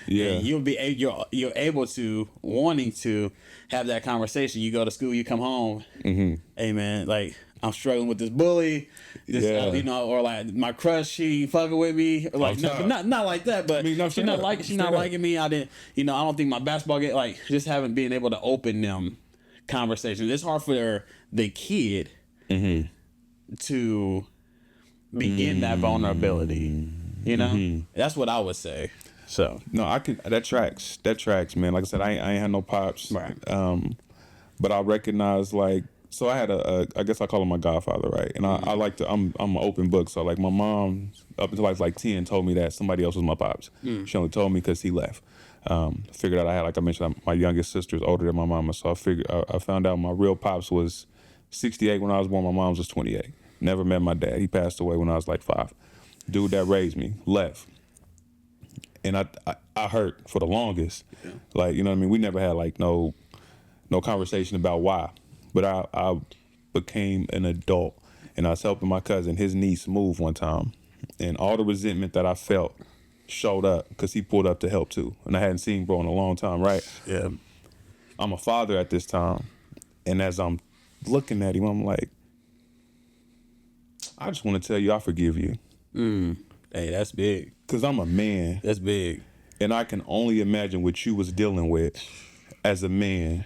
Yeah. And you're able to, wanting to have that conversation. You go to school, you come home. Hey man, like I'm struggling with this bully, you know, or like my crush, she fucking with me, or like not like that, but she's not liking me. I don't think my basketball game, like just haven't been able to open them conversations. It's hard for the kid to begin that vulnerability. You know, that's what I would say. So no, that tracks, man. Like I said, I ain't had no pops, right? But I recognize, like, so I had I guess I call him my godfather, right? And I like to, I'm an open book. So like my mom up until I was like 10 told me that somebody else was my pops. She only told me because he left. Figured out I had, like I mentioned, my youngest sister is older than my mama, so I found out my real pops was 68 when I was born. My mom's was 28. Never met my dad. He passed away when I was like 5. Dude that raised me left. And I hurt for the longest. Like, you know what I mean? We never had like no conversation about why. But I became an adult, and I was helping my cousin, his niece, move one time. And all the resentment that I felt showed up because he pulled up to help too. And I hadn't seen bro in a long time, right? Yeah. I'm a father at this time. And as I'm looking at him, I'm like, I just want to tell you I forgive you. Hey, that's big. Because I'm a man. That's big. And I can only imagine what you was dealing with as a man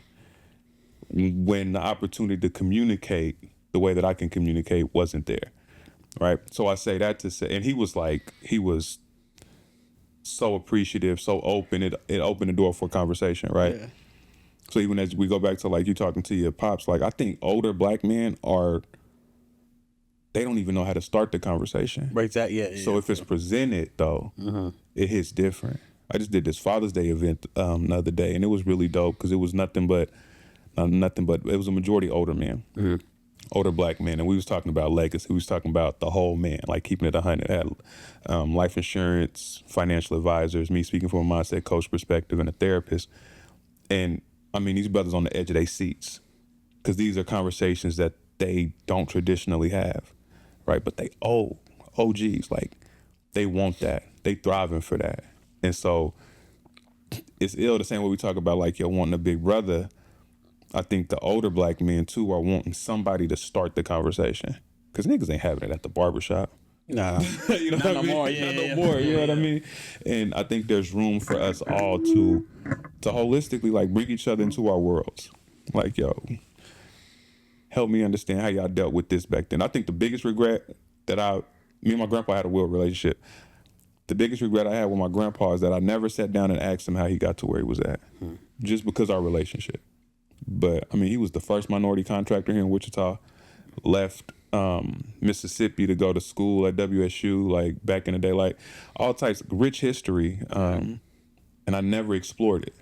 when the opportunity to communicate the way that I can communicate wasn't there. Right? So I say that to say, and he was so appreciative, so open. It opened the door for conversation, right? Yeah. So even as we go back to like you talking to your pops, like I think older black men they don't even know how to start the conversation. Right, yeah. So if it's presented though, it hits different. I just did this Father's Day event the other day, and it was really dope because it was nothing but it was a majority older men, older black men, and we was talking about legacy. We was talking about the whole man, like keeping it 100. Had life insurance, financial advisors, me speaking from a mindset coach perspective, and a therapist. And I mean, these brothers on the edge of their seats because these are conversations that they don't traditionally have. Right, but they OGs, like they want that, they thriving for that, and so it's ill the same way we talk about like wanting a big brother. I think the older black men too are wanting somebody to start the conversation because niggas ain't having it at the barbershop. Nah, you know what I mean? More, Not no more. You know what I mean? And I think there's room for us all to holistically like bring each other into our worlds. Like help me understand how y'all dealt with this back then. I think the biggest regret that me and my grandpa had a real relationship. The biggest regret I had with my grandpa is that I never sat down and asked him how he got to where he was at, just because our relationship. But I mean, he was the first minority contractor here in Wichita. Left Mississippi to go to school at WSU, like back in the day, like all types of rich history, and I never explored it.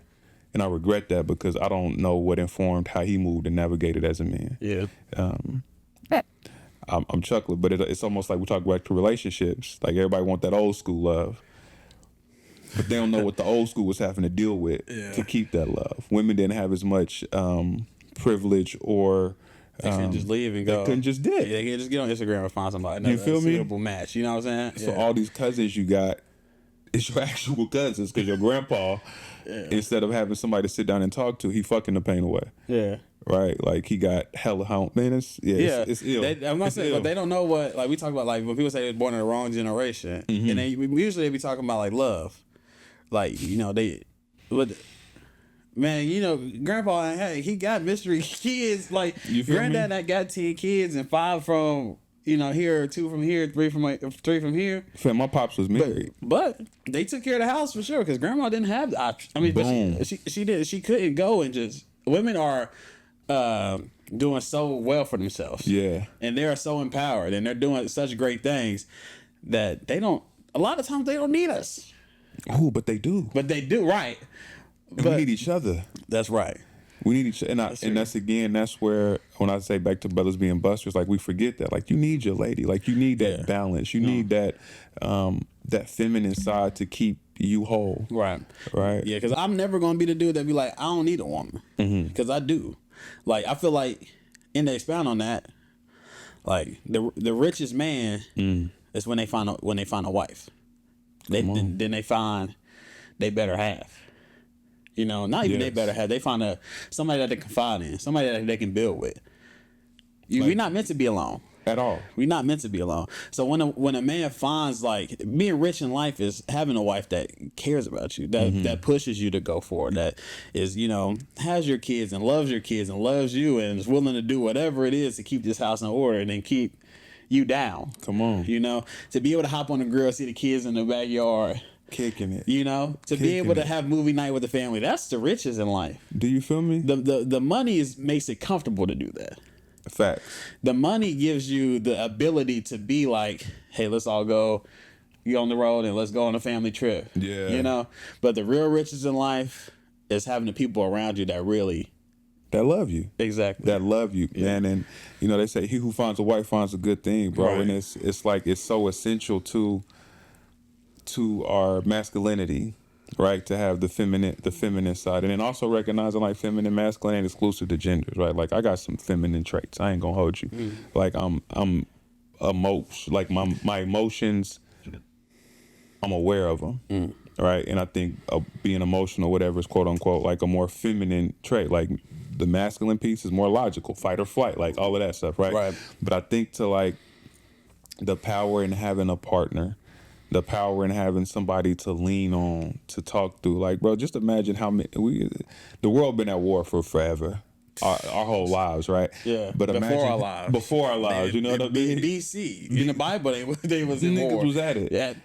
And I regret that because I don't know what informed how he moved and navigated as a man. Yeah. I'm chuckling, but it's almost like we talk back to relationships. Like everybody want that old school love. But they don't know what the old school was having to deal with to keep that love. Women didn't have as much privilege or they couldn't just leave and go. They couldn't just dip. Yeah, they can just get on Instagram and find somebody. You feel me? Suitable match. You know what I'm saying? So all these cousins you got, it's your actual cousins because your grandpa, instead of having somebody to sit down and talk to, he fucking the pain away. Yeah. Right, like he got hella home. Man, it's ill. I'm not saying, but they don't know what. Like we talk about, like when people say they was born in the wrong generation, and they usually be talking about like love, like but Grandpa, hey, he got mystery kids. Like Granddad that got 10 kids and 5 from here, 2 from here, 3 from here. Fam, my pops was married, but they took care of the house for sure because Grandma didn't have the option. I mean, but she did. She couldn't go and just. Women are. Doing so well for themselves. Yeah. And they are so empowered and they're doing such great things that a lot of times they don't need us. Oh, but they do. But they do, right. And we need each other. That's right. We need each other. And that's where, when I say back to brothers being busters, like we forget that. Like you need your lady. Like you need that balance. You need that feminine side to keep you whole. Right. Right. Yeah, because I'm never going to be the dude that be like, I don't need a woman. Because I do. Like I feel like, and to expound on that, like the richest man is when they find a wife. Then they find they better half. Not even they better half. They find somebody that they can confide in, somebody that they can build with. We're not meant to be alone. At all. We're not meant to be alone. So when a man finds, like, being rich in life is having a wife that cares about you, that pushes you to go forward, that is, has your kids and loves you and is willing to do whatever it is to keep this house in order and then keep you down. Come on. To be able to hop on the grill, see the kids in the backyard. Kicking it. To be able to have movie night with the family. That's the riches in life. Do you feel me? The money makes it comfortable to do that. Facts. The money gives you the ability to be like, hey, let's all go on the road and let's go on a family trip. Yeah. But the real riches in life is having the people around you that love you. Exactly. That love you, man. And they say he who finds a wife finds a good thing, bro. Right. And it's like it's so essential to our masculinity. Right, to have the feminine side, and then also recognizing like feminine, masculine ain't exclusive to genders, right? Like I got some feminine traits. I ain't gonna hold you. Like I'm like my emotions. I'm aware of them, right? And I think being emotional, whatever is quote unquote like a more feminine trait. Like the masculine piece is more logical, fight or flight, like all of that stuff, right? Right. But I think to like the power in having a partner. The power in having somebody to lean on, to talk through. Like, bro, just imagine how many the world been at war for forever. Our whole lives, right? Yeah. But before our lives, you know what I mean? In BC, in the Bible, they was in war. Niggas was at it. Yeah.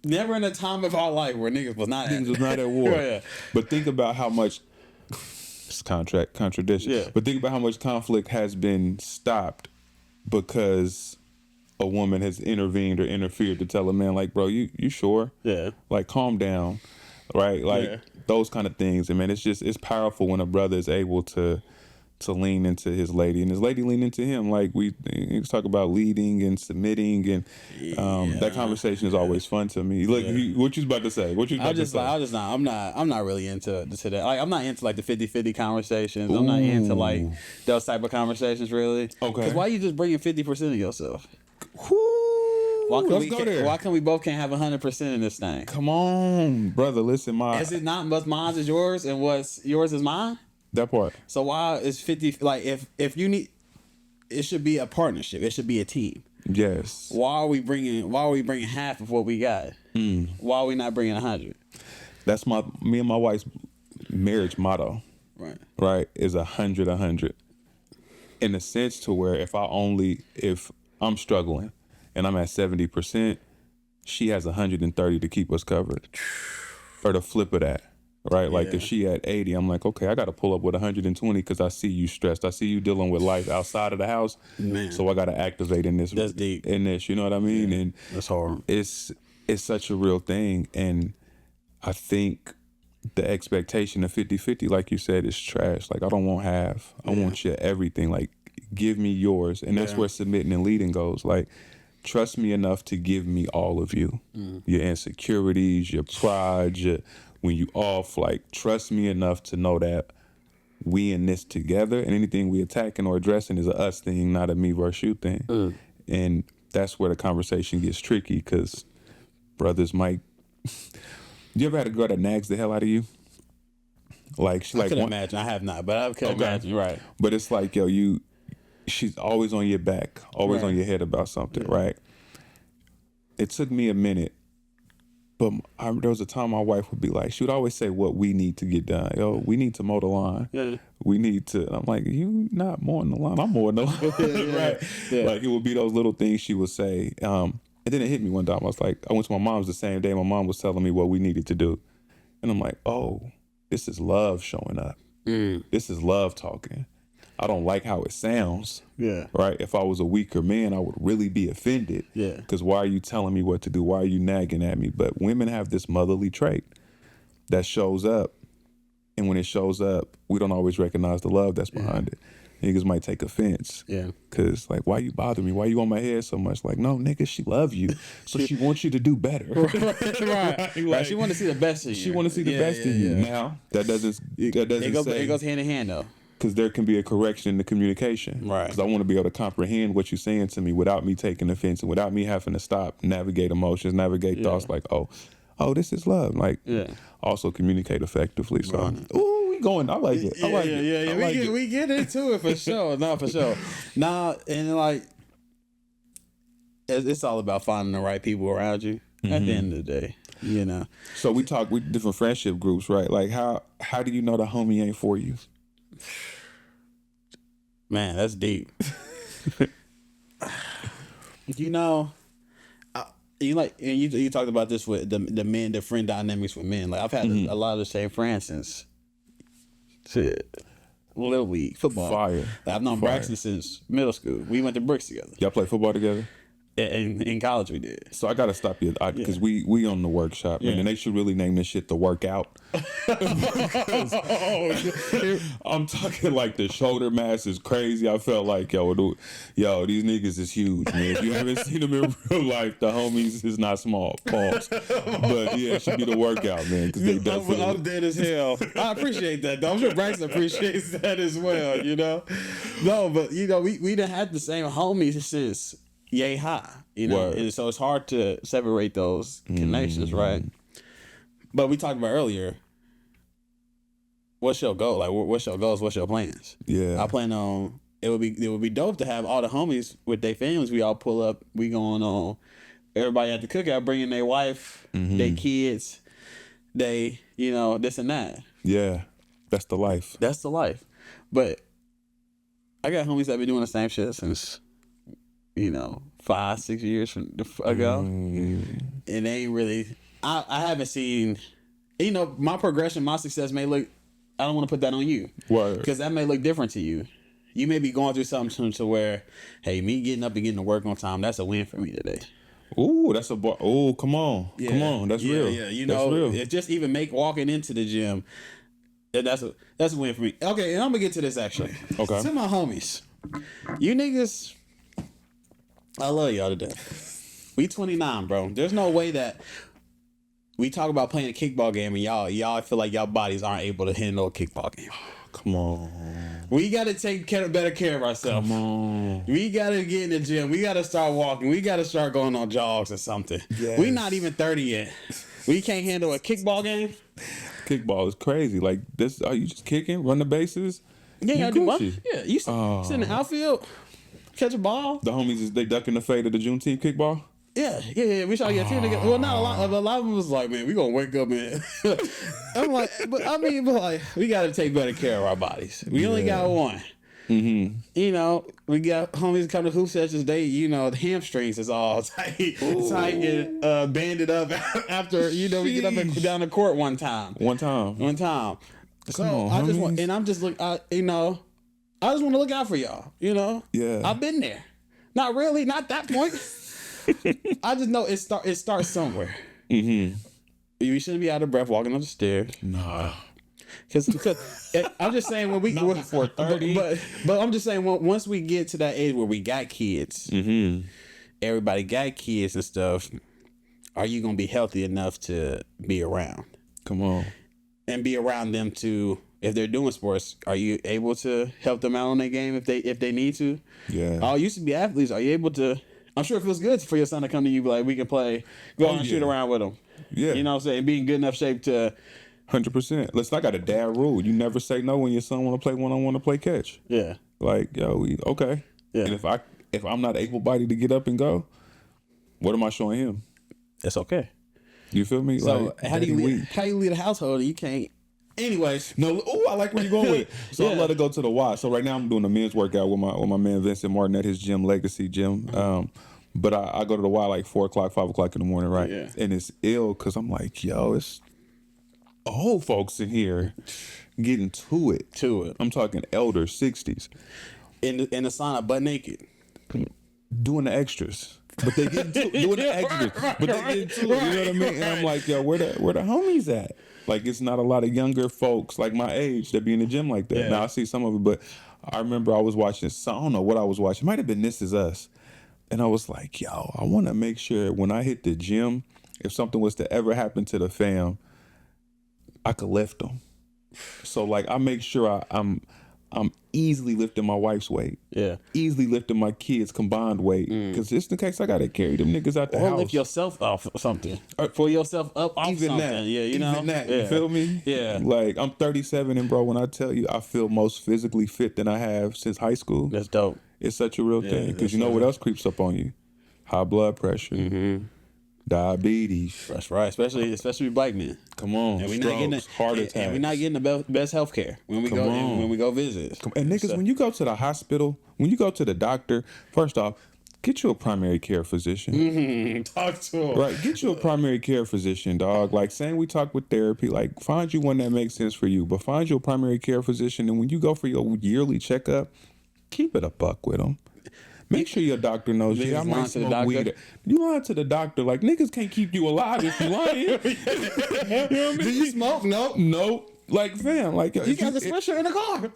Never in a time of our life where niggas was not at war. Yeah. But think about how much it's contradiction. Yeah. But think about how much conflict has been stopped because a woman has intervened or interfered to tell a man, like, bro, you sure? Yeah. Like, calm down, right? Like, those kind of things. And, man, it's powerful when a brother is able to lean into his lady and his lady lean into him. Like, we talk about leading and submitting, and that conversation is always fun to me. Look, what you about to say? I'm not really into that. Like, I'm not into like the 50-50 conversations. I'm not into like those type of conversations really. Okay. Because why you just bringing 50% of yourself? Why can we both can't have 100% in this thing? Come on, brother. Listen, is it not what's mine is yours and what's yours is mine? That part. So why is 50? Like if you need, it should be a partnership. It should be a team. Yes. Why are we bringing half of what we got? Why are we not bringing 100? That's me and my wife's marriage motto. Right. Right. Is 100. In the sense to where if I'm struggling and I'm at 70%, she has 130 to keep us covered. Or the flip of that, right? Like if she at 80, I'm like, okay, I got to pull up with 120 because I see you stressed. I see you dealing with life outside of the house. Man. So I got to activate in this. That's deep. In this, you know what I mean? Yeah, and that's hard. It's such a real thing. And I think the expectation of 50-50, like you said, is trash. Like I don't want half. I want you everything. Like give me yours. And that's where submitting and leading goes. Like trust me enough to give me all of you. Your insecurities, your pride, when you off, like, trust me enough to know that we in this together, and anything we attacking or addressing is a us thing, not a me versus you thing. And that's where the conversation gets tricky, because brothers might... You ever had a girl that nags the hell out of you? Like, she I can imagine. I have not, but I can imagine, right. But it's like, yo, she's always on your back, always on your head about something, right? It took me a minute, but there was a time my wife would be like, she would always say what we need to get done. Yo, we need to mow the lawn. Yeah. We need to. I'm like, you not mowing the lawn. I'm mowing the lawn. Right. Yeah. Like, it would be those little things she would say. And then it hit me one time. I was like, I went to my mom's the same day. My mom was telling me what we needed to do. And I'm like, oh, this is love showing up. This is love talking. I don't like how it sounds. Yeah. Right? If I was a weaker man, I would really be offended. Yeah. Because why are you telling me what to do? Why are you nagging at me? But women have this motherly trait that shows up. And when it shows up, we don't always recognize the love that's behind it. Niggas might take offense. Yeah. Because, like, why you bother me? Why you on my head so much? Like, no, nigga, she love you. So she wants you to do better. Right. Like, she want to see the best in you. She want to see the best in you. Now, that doesn't say... It goes hand in hand, though. Because there can be a correction in the communication. Right. Because I want to be able to comprehend what you're saying to me without me taking offense and without me having to stop, navigate emotions, navigate thoughts like, oh, this is love. Like, also communicate effectively. So, ooh, we going. I like it. I like it. Yeah. We get into it for sure. No, for sure. Nah, and like, it's all about finding the right people around you at the end of the day. You know. So we talk with different friendship groups, right? Like, how do you know the homie ain't for you? Man, that's deep. You know, you talked about this with the men, the friend dynamics with men. Like, I've had a lot of the same friends since Little League football. Fire. Like, I've known Braxton since middle school. We went to Brooks together. Y'all play football together? In college we did. So I gotta stop you because we on the workshop, man, and they should really name this shit the workout. I'm talking like the shoulder mass is crazy. I felt like yo, these niggas is huge, man. If you haven't seen them in real life, the homies is not small. Pause. But yeah, it should be the workout, man. Because they definitely. I'm dead as hell. I appreciate that, though. I'm sure Braxton appreciates that as well. You know, no, but you know, we done had the same homies since yay high, you know, and so it's hard to separate those connections, right? But we talked about earlier, what's your goal? Like, what's your goals? What's your plans? Yeah, I plan on it would be dope to have all the homies with their families. We all pull up. We going on. Everybody at the cookout, bringing their wife, their kids, they this and that. Yeah, that's the life. That's the life. But I got homies that been doing the same shit since 5-6 years ago, and they ain't really. I haven't seen, my progression, my success may look. I don't want to put that on you, because that may look different to you. You may be going through something to where, hey, me getting up and getting to work on time, that's a win for me today. Ooh, that's a bar. Oh, come on, that's real. Yeah, that's real. It just even walking into the gym, that's a win for me. Okay, and I'm gonna get to this actually. Okay, to my homies, you niggas. I love y'all to death. We 29, bro. There's no way that we talk about playing a kickball game and y'all feel like y'all bodies aren't able to handle a kickball game. Come on. We got to take better care of ourselves. Come on. We got to get in the gym. We got to start walking. We got to start going on jogs or something. Yes. We not even 30 yet. We can't handle a kickball game. Kickball is crazy. Like this, are you just kicking, run the bases? Yeah, I do. Yeah, you sit in the outfield. Catch a ball. The homies, they ducking the fade of the Juneteenth kickball? Yeah. We try to get a team together. Well, not a lot. A lot of them was like, man, we gonna wake up, man. I'm like, but we gotta take better care of our bodies. We only got one. Mm-hmm. We got homies come to hoop sessions. They, the hamstrings is all tight and banded up after, we get up and down the court one time. So I just want, and I'm just I just want to look out for y'all, Yeah. I've been there. Not really, not that point. I just know it starts somewhere. Mm-hmm. You shouldn't be out of breath walking up the stairs. Nah. Because I'm just saying when not before 30. But I'm just saying once we get to that age where we got kids, everybody got kids and stuff. Are you gonna be healthy enough to be around? Come on. And be around them to, if they're doing sports, are you able to help them out on their game if they need to? Yeah. All used to be athletes. Are you able to? I'm sure it feels good for your son to come to you, like, we can play, go and shoot around with him. Yeah. You know what I'm saying? Be in good enough shape to. 100%. Listen, I got a dad rule. You never say no when your son want to play one-on-one to play catch. Yeah. Like, yo, okay. Yeah. And if I'm not able-bodied to get up and go, what am I showing him? It's okay. You feel me? So like, how do you lead a household? You can't. Anyways, no. Oh, I like where you're going with it. So Yeah. I let it go to the why. So right now I'm doing a men's workout with my man Vincent Martin at his gym, Legacy Gym. But I go to the Y like 4 o'clock, 5 o'clock in the morning, right? Yeah. And it's ill because I'm like, yo, it's old folks in here getting to it. I'm talking elders, 60s. In the sauna, butt naked. Doing the extras. But they getting to doing the extras. But they getting to it. You know what I mean? And I'm like, yo, where the homies at? Like, it's not a lot of younger folks like my age that be in the gym like that. Yeah. Now I see some of it, but I remember I was watching, I don't know what I was watching. It might have been This Is Us. And I was like, yo, I want to make sure when I hit the gym, if something was to ever happen to the fam, I could lift them. So like, I make sure I'm easily lifting my wife's weight. Yeah. Easily lifting my kids' combined weight. Because just in case I got to carry them niggas out the Or house. lift yourself off something. Or pull yourself up off Even something. that. Yeah, you know? Even that. Yeah. You feel me? Yeah. Like, I'm 37 and bro, when I tell you I feel most physically fit than I have since high school, That's dope. it's such a real thing. Because you know what else creeps up on you? High blood pressure. Diabetes. That's right. Especially black men. Come on. And we're Strokes, not getting heart attacks. and we're not getting the best health care when we go visit. And niggas, when you go to the hospital, when you go to the doctor, first off, get you a primary care physician. Talk to him. Right, get you a primary care physician, dog. Like, saying we talk with therapy, like, find you one that makes sense for you, but find you a primary care physician, and when you go for your yearly checkup, keep it a buck with them. Make sure your doctor knows you. I might smoke weed. You lying to the doctor. Like, niggas can't keep you alive if you lying. You know what I mean? Do you smoke? No. Like, fam, like, You got the swisher in the car.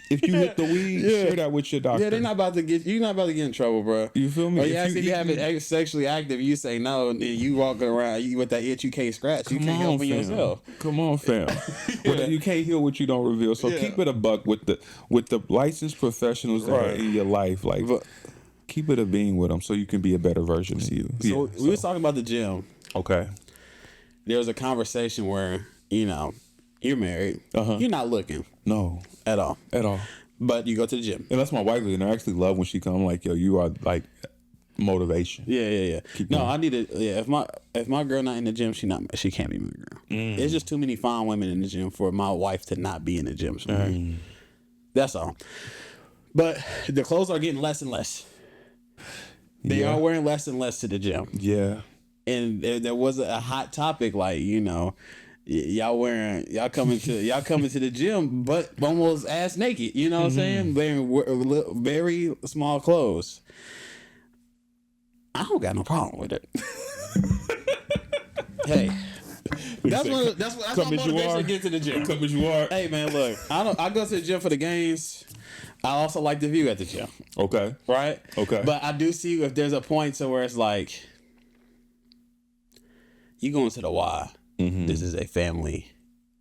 if you hit the weed, share that with your doctor. Yeah, you're not about to get in trouble, bro. You feel me? Or if you have it sexually active, you say no, and you walking around with that itch you can't scratch. You can't help yourself. Come on, fam. Well, you can't heal what you don't reveal. So keep it a buck with the licensed professionals that are in your life. Like, keep it a being with them so you can be a better version of you. So we was talking about the gym. Okay. There was a conversation where, you're married. You're not looking. No. At all. But you go to the gym. And that's my wife, and I actually love when she come. I'm like, yo, you are like motivation. Yeah. No, I need to. Yeah, if my girl not in the gym, she can't be my girl. There's just too many fine women in the gym for my wife to not be in the gym. That's all. But the clothes are getting less and less. They are wearing less and less to the gym. Yeah. And there was a hot topic, like, y'all coming to the gym, but almost ass naked. You know what I'm saying? Wearing very small clothes. I don't got no problem with it. Hey, that's my motivation to get to the gym. Come as you are. Hey man, look, I go to the gym for the games. I also like the view at the gym. Okay. Right? Okay. But I do see if there's a point to where it's like, you going to the Y. This is a family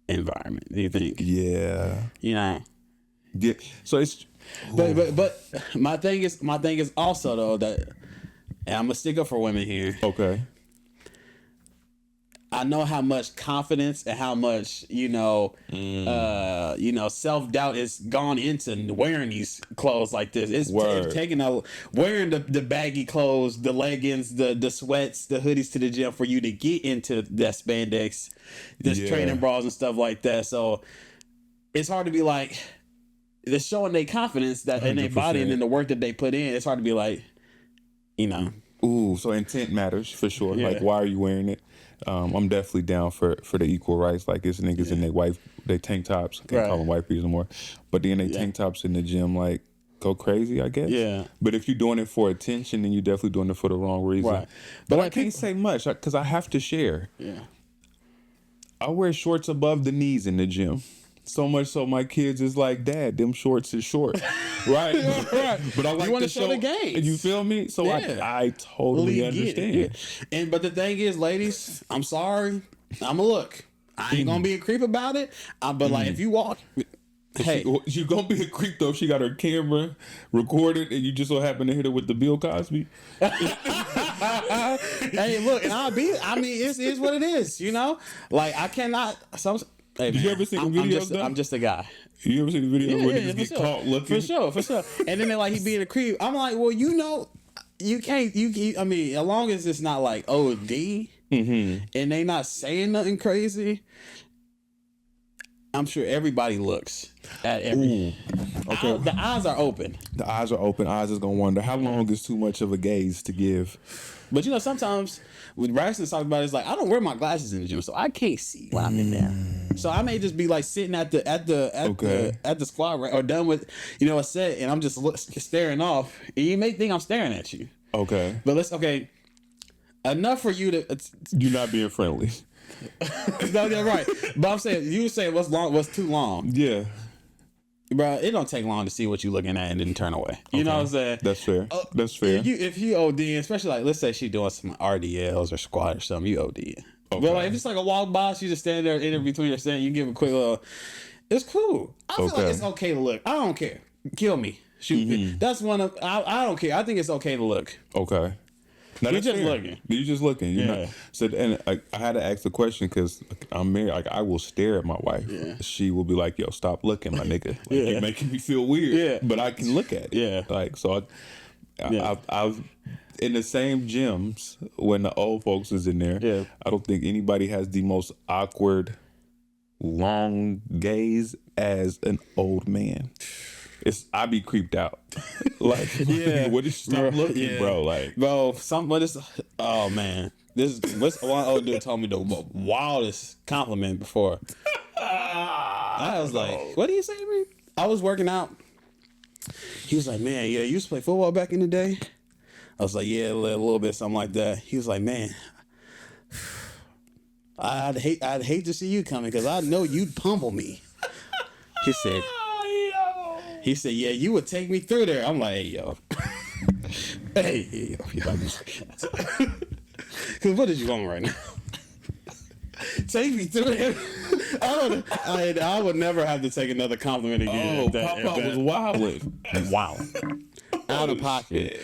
environment. Do you think? Yeah. Yeah. So it's. But my thing is also though that, and I'm gonna stick up for women here. Okay. I know how much confidence and how much self-doubt is gone into wearing these clothes like this. It's taking out wearing the baggy clothes, the leggings, the sweats, the hoodies to the gym for you to get into that spandex, this training bras and stuff like that. So it's hard to be like, they're showing their confidence that in their body and in the work that they put in. It's hard to be like, Ooh, so intent matters for sure. Yeah. Like, why are you wearing it? I'm definitely down for the equal rights. Like, it's niggas in they tank tops. Can't call them white people anymore. But then they tank tops in the gym, like, go crazy, I guess. Yeah. But if you're doing it for attention, then you're definitely doing it for the wrong reason. Right. But I can't say much because I have to share. Yeah. I wear shorts above the knees in the gym. So much so my kids is like, Dad, them shorts is short. Right? Right. But I like You wanna to show the game. You feel me? So Yeah. I totally Get understand. it. Yeah. But the thing is, ladies, I'm sorry. I'ma look. I ain't gonna be a creep about it. But like, if you walk, hey, You gonna be a creep though if she got her camera recorded and you just so happen to hit her with the Bill Cosby. hey, look, and I mean, it is what it is, you know. Like I cannot. Hey, man, You ever seen the videos? I'm just a guy. You ever seen the video where niggas for get sure. caught looking? For sure. And then they're like, he being a creep. I'm like, well, you know, you can't. I mean, as long as it's not like OD, and they not saying nothing crazy. I'm sure everybody looks at everything. Okay. The eyes are open. The eyes are open. Eyes is gonna wonder how long is too much of a gaze to give. But you know, sometimes with Braxton talking about it, it's like I don't wear my glasses in the gym, so I can't see when I'm in there. So I may just be like sitting at the squad or done with a set, and I'm just staring off, and you may think I'm staring at you. Okay. But enough for you to. You're not being friendly. No, you're right. But I'm saying you say what's too long. Yeah. Bro, it don't take long to see what you looking at and then turn away. You know what I'm saying? That's fair. That's fair. If you OD, especially like let's say she doing some RDLs or squat or something, you OD. Okay. But like if it's like a walk by, you just stand there in between your stand, you give a quick little. It's cool. I feel like it's okay to look. I don't care. Kill me. Shoot me. That's one of I don't care. I think it's okay to look. Okay. Now, You're just looking. You're just looking. You're Yeah. not, so, and I had to ask the question because I'm married. Like, I will stare at my wife. Yeah. She will be like, "Yo, stop looking, my nigga. Like, Yeah. You're making me feel weird." Yeah. But I can look at it. Yeah. Like, so I've in the same gyms when the old folks is in there. Yeah. I don't think anybody has the most awkward, long gaze as an old man. I be creeped out. Like, what is stop looking, bro? Like, bro, oh man, what's one old dude told me the wildest compliment before. I was like, what did he say to me? I was working out. He was like, man, yeah, you used to play football back in the day. I was like, yeah, a little bit, something like that. He was like, man, I'd hate to see you coming because I know you'd pummel me. He said, yeah, you would take me through there. I'm like, hey, yo. Hey, yo. Because what is you on right now? Take me through there. I would never have to take another compliment again. Pop was wilding. Wow. Out of pocket.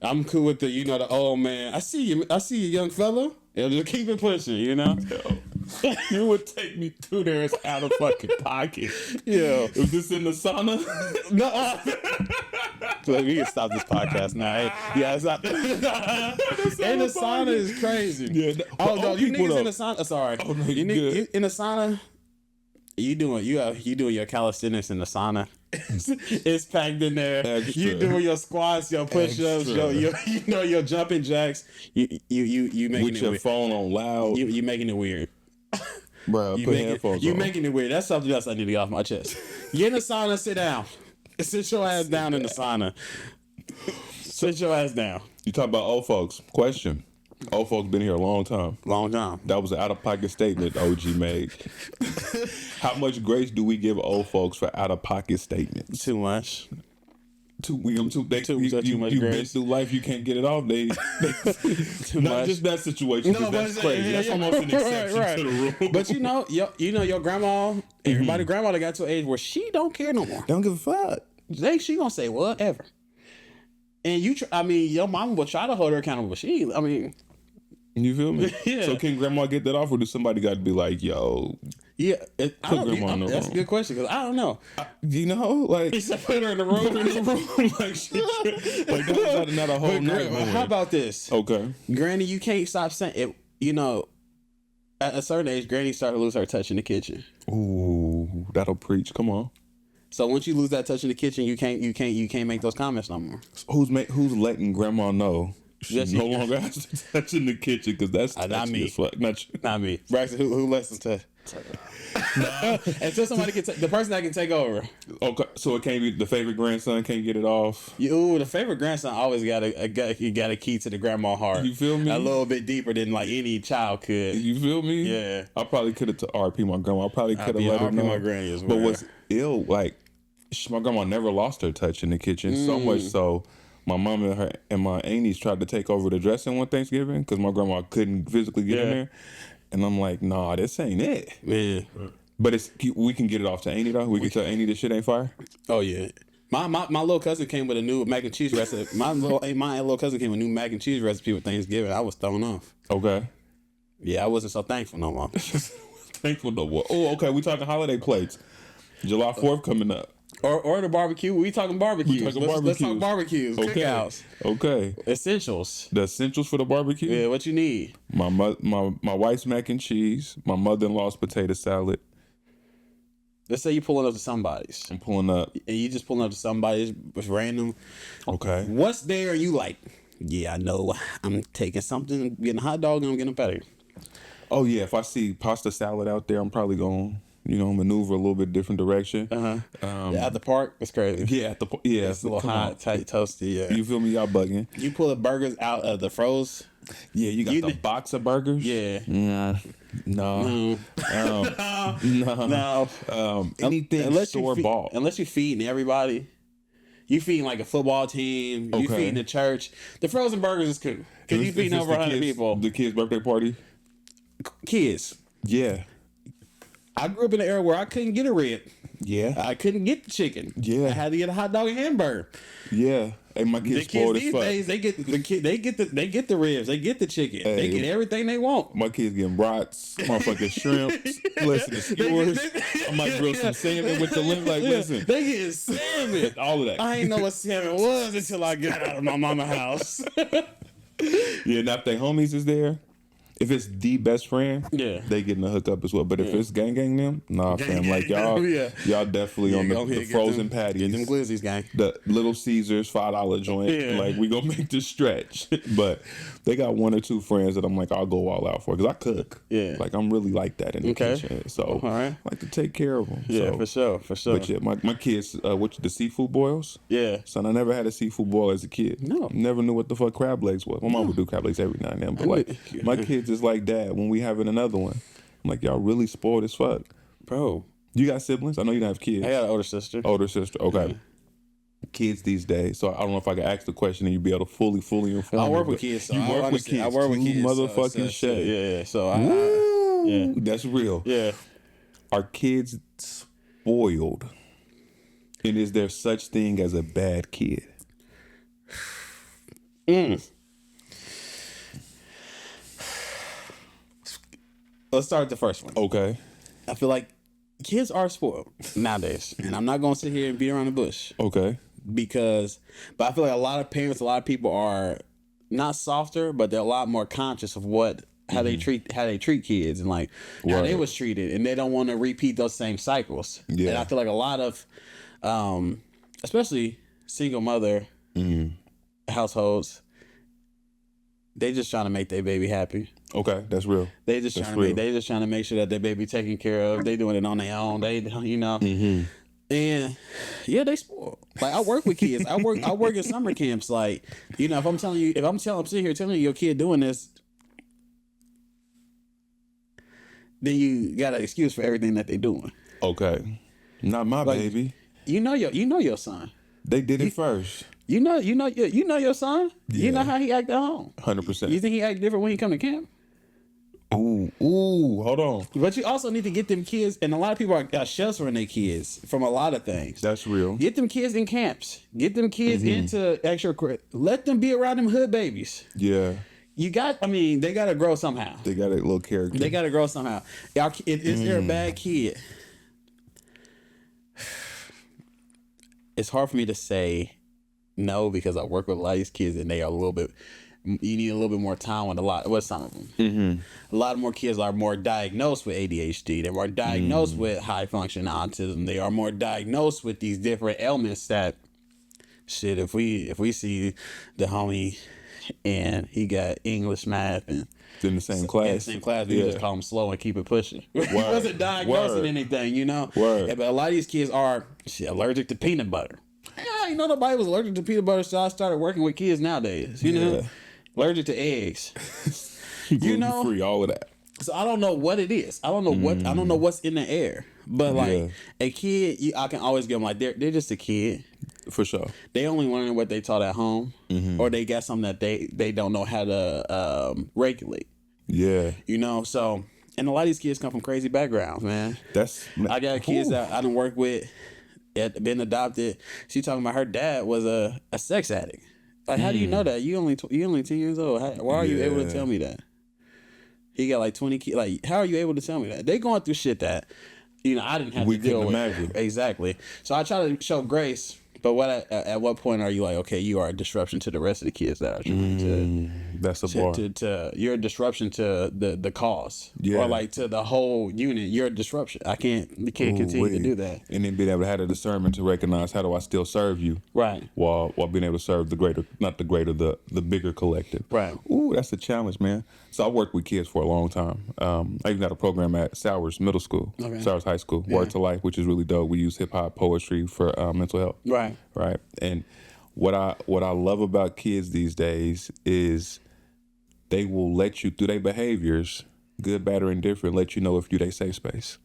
I'm cool with the old man. I see you, young fella. Yeah, just keep it pushing, you know? You would take me through there. It's out of fucking pocket. Yeah. Is this in the sauna? No. So we can stop this podcast now. Hey, yeah, it's not. In the sauna is crazy. Yeah. Oh no, you niggas in the sauna. Sorry. Oh, no, you good. in the sauna. You doing your calisthenics in the sauna. It's packed in there. Extra. You doing your squats, your push-ups, your jumping jacks. You making With it your weird. phone on loud. You making it weird. Bro, put headphones on. You making it weird. That's something else I need to get off my chest. Get in the sauna, sit down. Sit your ass down in the sauna. Sit your ass down. You talk about old folks. Question. Old folks been here a long time. Long time. That was an out-of-pocket statement OG made. How much grace do we give old folks for out-of-pocket statements? Too much. Too much you been grace. through life, you can't get it off. They Too not much. just that situation. No, That's but crazy. That's almost an exception right. to the rule. But your grandma, everybody grandma that got to an age where she don't care no more. Don't give a fuck. She gonna say whatever. And your mama will try to hold her accountable, but You feel me? Yeah. So can grandma get that off, or does somebody got to be like, yo, yeah, That's a good question because I don't know. you know, like, He said put her in the room. like shit, like that's not a whole night. How about this? Okay. Granny, you can't stop saying it. At a certain age, Granny started to lose her touch in the kitchen. Ooh, that'll preach. Come on. So once you lose that touch in the kitchen, you can't make those comments no more. Who's letting grandma know she That's no you. longer has to touch in the kitchen because that's Not touchy me. as fuck. Not you. Not me. Braxton, who listens to? Until somebody can the person that can take over. Okay, so it can't be the favorite grandson can't get it off. The favorite grandson always got a key to the grandma heart. You feel me? A little bit deeper than like any child could. You feel me? Yeah. I probably could have to RP my grandma. I probably could have let her know. My granny as well. But what's ill, like my grandma never lost her touch in the kitchen. So much so, my mom and my aunties tried to take over the dressing one Thanksgiving because my grandma couldn't physically get in there. And I'm like, nah, this ain't it. Yeah. But we can get it off to Auntie though. We can tell Auntie this shit ain't fire. Oh yeah. My little cousin came with a new mac and cheese recipe. My little cousin came with a new mac and cheese recipe with Thanksgiving. I was thrown off. Okay. Yeah, I wasn't so thankful no more. Thankful no more. Oh, okay. We talking holiday plates. July 4th coming up. Or the barbecue. We talking barbecues. Let's talk barbecues. Okay. Cookouts. Okay. Essentials. The essentials for the barbecue. Yeah, what you need. My wife's mac and cheese. My mother-in-law's potato salad. Let's say you're pulling up to somebody's. I'm pulling up. And you just pulling up to somebody's. It's random. Okay. What's there? And you like, yeah, I know. I'm taking something. I'm getting a hot dog and I'm getting a patty. Oh yeah. If I see pasta salad out there, I'm probably going. Maneuver a little bit different direction. At the park, it's crazy. Yeah, It's a little hot, tight, toasty. Yeah. You feel me? Y'all bugging. You pull the burgers out of the froze. Yeah, you got the box of burgers. Yeah. No. Anything store bought. Unless you're feeding everybody. You feeding like a football team. You feeding the church. The frozen burgers is cool. Because you feeding over 100 people. The kids' birthday party? Kids. Yeah. I grew up in an era where I couldn't get a rib. Yeah. I couldn't get the chicken. Yeah. I had to get a hot dog and hamburger. Yeah. Hey, my kids spoiled as fuck. These days, they get the ribs, they get the chicken, they get everything they want. My kids getting brats, motherfucking shrimps, listen to skewers. I might grill some salmon with the limb. Like, listen, they get salmon, all of that. I ain't know what salmon was until I got out of my mama's house. Yeah, now if they homies is there. If it's the best friend, they getting a hookup as well. But if it's gang them, nah, fam. Like y'all definitely on the frozen patties. Get them glizzies, gang. The Little Caesars $5 joint. Yeah. Like we gonna make this stretch. But they got one or two friends that I'm like, I'll go all out for because I cook. Yeah, like I'm really like that in the kitchen. So I like to take care of them. Yeah, so, for sure. But yeah, my kids, the seafood boils. Yeah, son, I never had a seafood boil as a kid. No, never knew what the fuck crab legs was. My mom would do crab legs every now and then, but like my kids is like dad when we having another one. I'm like, y'all really spoiled as fuck. Bro. You got siblings? I know you don't have kids. I got an older sister. Okay. Yeah. Kids these days. So I don't know if I can ask the question and you'd be able to fully inform. I work with kids. So you work with kids. I work with kids. Motherfucking shit. Yeah. So that's real. Yeah. Are kids spoiled? And is there such thing as a bad kid? Let's start with the first one. Okay. I feel like kids are spoiled nowadays. And I'm not going to sit here and beat around the bush. Okay. But I feel like a lot of parents, a lot of people are not softer, but they're a lot more conscious of how they treat kids and like how they was treated. And they don't want to repeat those same cycles. Yeah. And I feel like a lot of, especially single mother households, they just trying to make their baby happy. Okay, that's real. They just trying to make sure that their baby taken care of. They doing it on their own. And yeah, they spoiled. Like I work with kids. I work at summer camps. Like, if I'm sitting here telling you your kid doing this, then you got an excuse for everything that they doing. Okay, not my baby. You know your son. They did it first. You know your son. Yeah. You know how he act at home. 100%. You think he act different when he come to camp? Ooh, hold on. But you also need to get them kids, and a lot of people are sheltering their kids from a lot of things. That's real. Get them kids in camps. Get them kids into extra. Let them be around them hood babies. Yeah. They got to grow somehow. They got a little character. They got to grow somehow. Is there a bad kid? It's hard for me to say no because I work with a lot of these kids and they are a little bit. You need a little bit more time with some of them. A lot more kids are more diagnosed with ADHD. They are diagnosed with high function autism. They are more diagnosed with these different ailments that, shit, if we see the homie and he got English, math, and in the same class. in the same class. We just call him slow and keep it pushing. He wasn't diagnosing anything, you know. Yeah, but a lot of these kids are allergic to peanut butter. Yeah, you know, nobody was allergic to peanut butter, so I started working with kids nowadays. You know, allergic to eggs. You know, free all of that. So I don't know what it is. I don't know I don't know what's in the air. But like a kid, I can always give them like they're just a kid. For sure. They only learn what they taught at home, or they got something that they don't know how to regulate. Yeah. You know, so, and a lot of these kids come from crazy backgrounds, man. I got kids that I done work with, been adopted. She talking about her dad was a sex addict. Like, how do you know that? You only 10 years old. Why are you able to tell me that? He got like 20 kids. Like, how are you able to tell me that? They going through shit that, you know, I didn't have to deal with. Imagine. Exactly. So I try to show grace. But at what point are you like, okay, you are a disruption to the rest of the kids that are trying to? That's a bar. You're a disruption to the cause, or like to the whole unit. You're a disruption. We can't continue to do that. And then being able to have the discernment to recognize how do I still serve you, right? While being able to serve the bigger collective, right? Ooh, that's a challenge, man. So I worked with kids for a long time. I even got a program at Sowers Middle School, Sowers High School, Word to Life, which is really dope. We use hip hop poetry for mental health, right? Right. And what I love about kids these days is they will let you through their behaviors, good, bad, or indifferent, let you know if you're their safe space.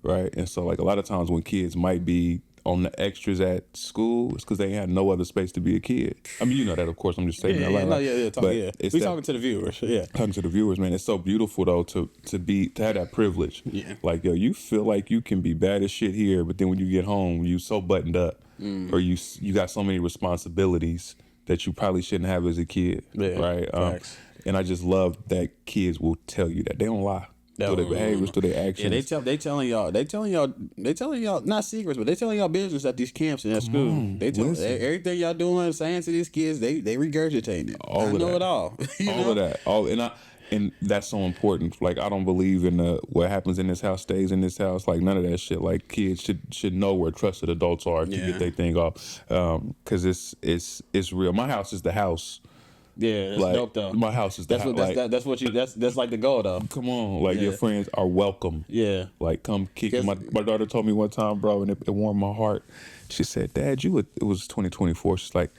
Right. And so like a lot of times when kids might be on the extras at school, it's because they had no other space to be a kid. I mean, you know that, of course. I'm just saying that. We're talking to the viewers. Yeah, talking to the viewers, man. It's so beautiful though to have that privilege. Yeah, like yo, you feel like you can be bad as shit here, but then when you get home, you so buttoned up, or you got so many responsibilities that you probably shouldn't have as a kid. Yeah, right. And I just love that kids will tell you that they don't lie. Through their behaviors, through their actions. Yeah, they telling y'all not secrets, but they telling y'all business at these camps and at school. They tell everything y'all doing, saying to these kids, they regurgitating it. I know it all. All of that. And that's so important. Like I don't believe in what happens in this house stays in this house. Like none of that shit. Like kids should know where trusted adults are to get their thing off. Because it's real. My house is the house. Yeah, that's dope though. My house is that's like the goal though. Come on, like your friends are welcome. Yeah, like come kick. My daughter told me one time, bro, and it warmed my heart. She said, "Dad, it was 2024." She's like,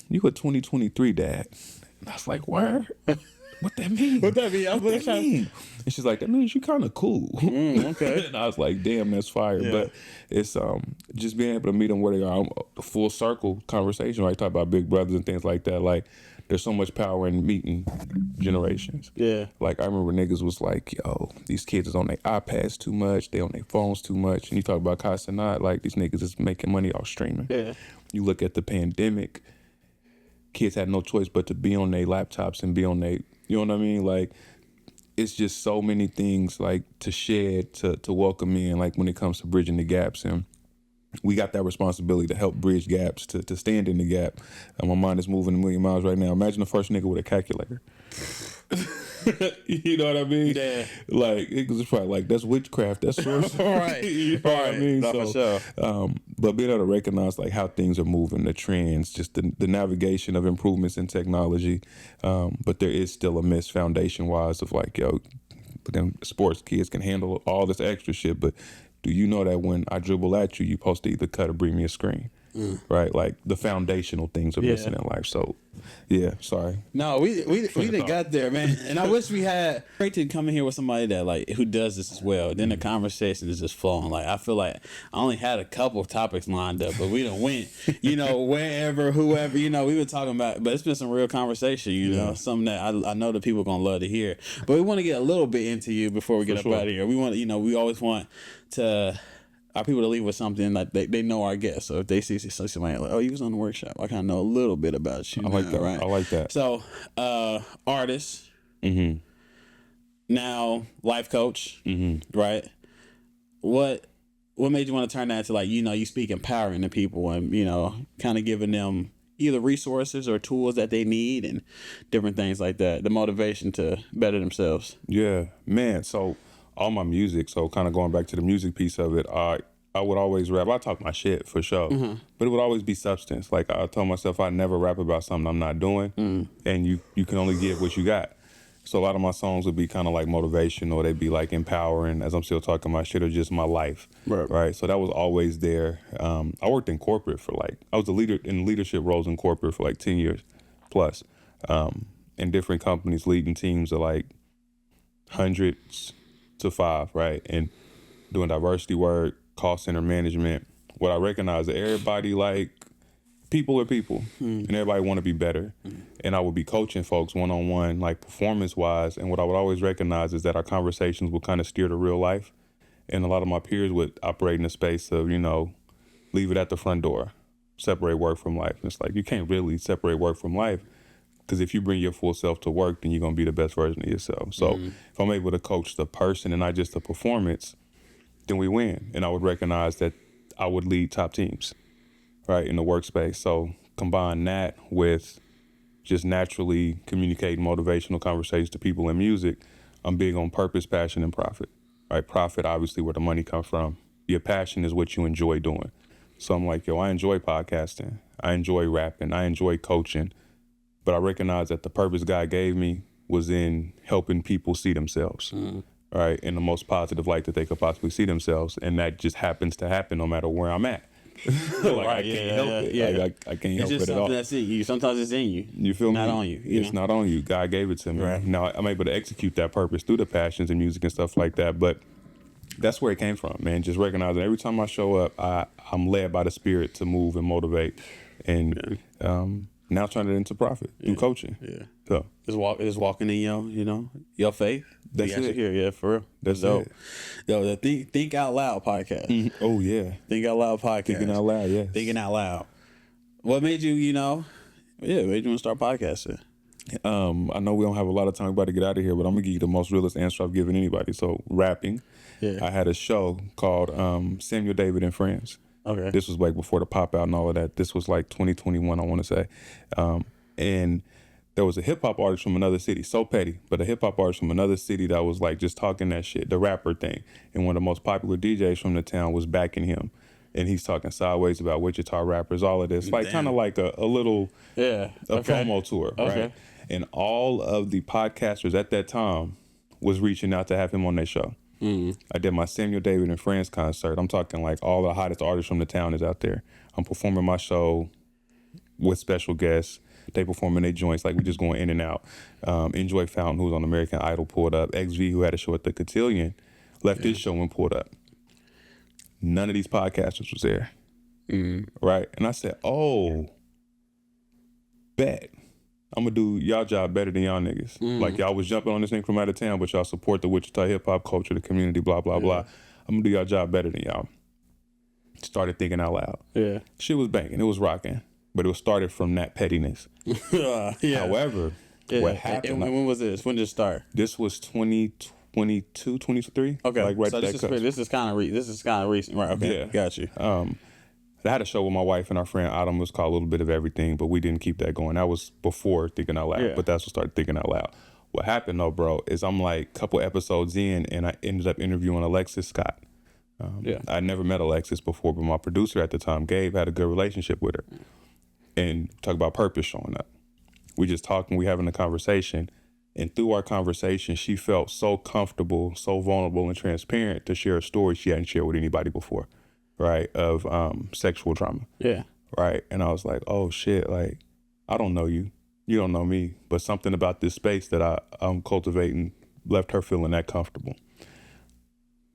"You were 2023, Dad." And I was like, "Where? What that mean? What that mean? What that mean?" And she's like, "That means you kind of cool." Okay. And I was like, "Damn, that's fire." Yeah. But it's just being able to meet them where they are, a full circle conversation. Right, talk about big brothers and things like that. Like, there's so much power in meeting generations. Yeah. Like I remember niggas was like, "Yo, these kids is on their iPads too much. They on their phones too much." And you talk about Kai Cenat, like these niggas is making money off streaming. Yeah. You look at the pandemic, kids had no choice but to be on their laptops and be on their, you know what I mean? Like, it's just so many things like to shed, to welcome in, like when it comes to bridging the gaps. And we got that responsibility to help bridge gaps, to stand in the gap. And my mind is moving a million miles right now. Imagine the first nigga with a calculator. You know what I mean? Yeah. Like, it was probably like, that's witchcraft, that's sorcery. Right. You know what I mean? No, for sure. But being able to recognize like how things are moving, the trends, just the navigation of improvements in technology. But there is still a miss foundation wise of like, yo, but then sports kids can handle all this extra shit, but do you know that when I dribble at you, you're supposed to either cut or bring me a screen? Right? Like the foundational things are missing in life. So, yeah, sorry. No, we done got there, man. And I wish we had great to come in here with somebody that like who does this as well. Then the conversation is just flowing. Like I feel like I only had a couple of topics lined up, but we done went, wherever, whoever, we were talking about. But it's been some real conversation, something that I know that people are gonna love to hear. But we want to get a little bit into you before we get up out of here. We want, we always want to. Our people to leave with something like they know our guests. So if they see somebody like, oh, you was on the workshop, I kind of know a little bit about you. I like that. Right? I like that. So, artist, now life coach, right? What made you want to turn that to like, you speak empowering to people and, kind of giving them either resources or tools that they need and different things like that, the motivation to better themselves. Yeah, man. So all my music, so kind of going back to the music piece of it, I I would always rap. I talk my shit for sure, but it would always be substance. Like I told myself, I never rap about something I'm not doing, and you can only give what you got. So a lot of my songs would be kind of like motivation, or they'd be like empowering, as I'm still talking my shit, or just my life, right? So that was always there. I worked in corporate for I was a leader in leadership roles in corporate for like 10 years plus, in different companies, leading teams of like hundreds to 5, right? And doing diversity work, call center management. What I recognize that everybody people are people, and everybody want to be better. And I would be coaching folks one-on-one, like performance-wise. And what I would always recognize is that our conversations would kind of steer to real life. And a lot of my peers would operate in a space of, leave it at the front door, separate work from life. And it's like, you can't really separate work from life, because if you bring your full self to work, then you're going to be the best version of yourself. So if I'm able to coach the person and not just the performance, then we win. And I would recognize that I would lead top teams, right, in the workspace. So combine that with just naturally communicate motivational conversations to people in music. I'm big on purpose, passion, and profit, right? Profit, obviously, where the money comes from. Your passion is what you enjoy doing. So I'm like, I enjoy podcasting. I enjoy rapping. I enjoy coaching. But I recognize that the purpose God gave me was in helping people see themselves, right, in the most positive light that they could possibly see themselves. And that just happens to happen no matter where I'm at. I can't help it. I can't help it at all. It's just something that's in you. Sometimes it's in you. You feel me? Not on you. It's not on you. God gave it to me. Right. Now I'm able to execute that purpose through the passions and music and stuff like that. But that's where it came from, man. Just recognizing every time I show up, I'm led by the Spirit to move and motivate, and now turn it into profit through coaching. Yeah. So it's walking in your faith. That's it. Here, yeah, for real. That's dope. it. Yo, the Think Out Loud podcast. Oh yeah. Think Out Loud podcast. Thinking out loud, yes. Thinking out loud. What made you, made you want to start podcasting? I know we don't have a lot of time. We're about to get out of here, but I'm gonna give you the most realist answer I've given anybody. So rapping. Yeah. I had a show called Samuel David and Friends. Okay. This was like before the pop out and all of that. This was like 2021, I want to say. And there was a hip hop artist from another city, so petty, but a hip hop artist from another city that was like just talking that shit, the rapper thing. And one of the most popular DJs from the town was backing him. And he's talking sideways about Wichita rappers, all of this. Like kind of like a little promo tour, right? And all of the podcasters at that time was reaching out to have him on their show. I did my Samuel David and Friends concert. I'm talking like all the hottest artists from the town is out there. I'm performing my show with special guests. They performing their joints, like we just going in and out. Enjoy Fountain, who's on American Idol, pulled up. XV, who had a show at the Cotillion, left his show and pulled up. None of these podcasters was there, right? And I said, bet. I'm gonna do y'all job better than y'all niggas. Like y'all was jumping on this thing from out of town, but y'all support the Wichita hip hop culture, the community, blah, blah, blah. I'm gonna do y'all job better than y'all. Started thinking out loud. Yeah. Shit was banging, it was rocking, but it was started from that pettiness. However, what happened? And when was this? When did it start? This was 2022, 23. Okay. Like right so this is kind of recent. Right. Okay. Yeah. Got you. I had a show with my wife and our friend Adam. It was called A Little Bit of Everything, but we didn't keep that going. That was before Thinking Out Loud, but that's what started Thinking Out Loud. What happened though, bro, is I'm like a couple episodes in and I ended up interviewing Alexis Scott. I never met Alexis before, but my producer at the time, Gabe, had a good relationship with her. And talk about purpose showing up. We just talking, we having a conversation. And through our conversation, she felt so comfortable, so vulnerable and transparent to share a story she hadn't shared with anybody before. Right, of sexual trauma. Yeah. Right. And I was like, oh shit, like, I don't know you. You don't know me. But something about this space that I'm cultivating left her feeling that comfortable.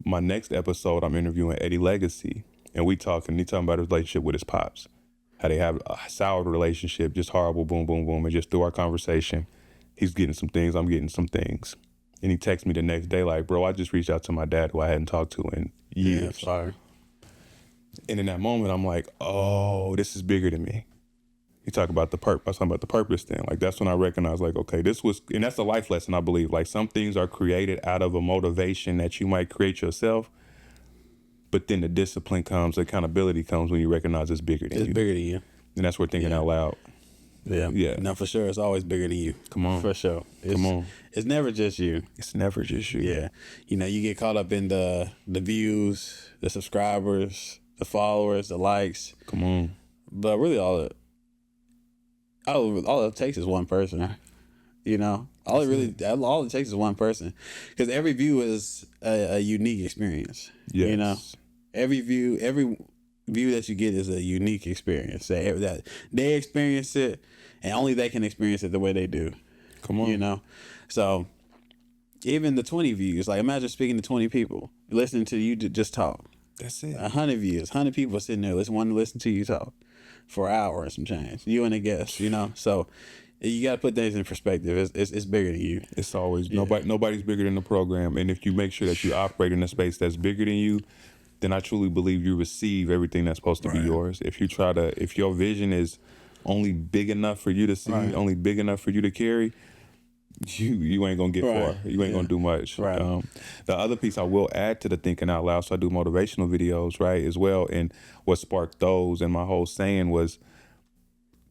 My next episode, I'm interviewing Eddie Legacy, and he talking about his relationship with his pops. How they have a soured relationship, just horrible, boom, boom, boom. And just through our conversation, he's getting some things, I'm getting some things. And he texts me the next day like, bro, I just reached out to my dad who I hadn't talked to in years. Yeah, sorry. And in that moment, I'm like, oh, this is bigger than me. You talk about the purpose. I was talking about the purpose thing. Like, that's when I recognized, like, okay, and that's a life lesson, I believe. Like, some things are created out of a motivation that you might create yourself. But then the discipline comes, accountability comes when you recognize it's bigger than you. It's bigger than you. And that's where Thinking Out Loud Yeah. No, for sure. It's always bigger than you. Come on. For sure. Come on. It's never just you. It's never just you. Yeah. You know, you get caught up in the views, the subscribers, the followers, the likes. Come on. But really all it takes is one person. You know? All it takes is one person. Because every view is a unique experience. Yes. You know? Every view that you get is a unique experience. That they experience it, and only they can experience it the way they do. Come on. You know? So, even the 20 views, like imagine speaking to 20 people, listening to you just talk. That's it. 100 views, 100 people sitting there wanting to listen to you talk for an hour and some change. You and a guest, you know? So, you got to put things in perspective. It's bigger than you. It's always, nobody's bigger than the program. And if you make sure that you operate in a space that's bigger than you, then I truly believe you receive everything that's supposed to be yours. If your vision is only big enough for you to see, only big enough for you to carry, you ain't gonna get far. You ain't gonna do much. Right. The other piece I will add to the thinking out loud, so I do motivational videos, right, as well. And what sparked those and my whole saying was,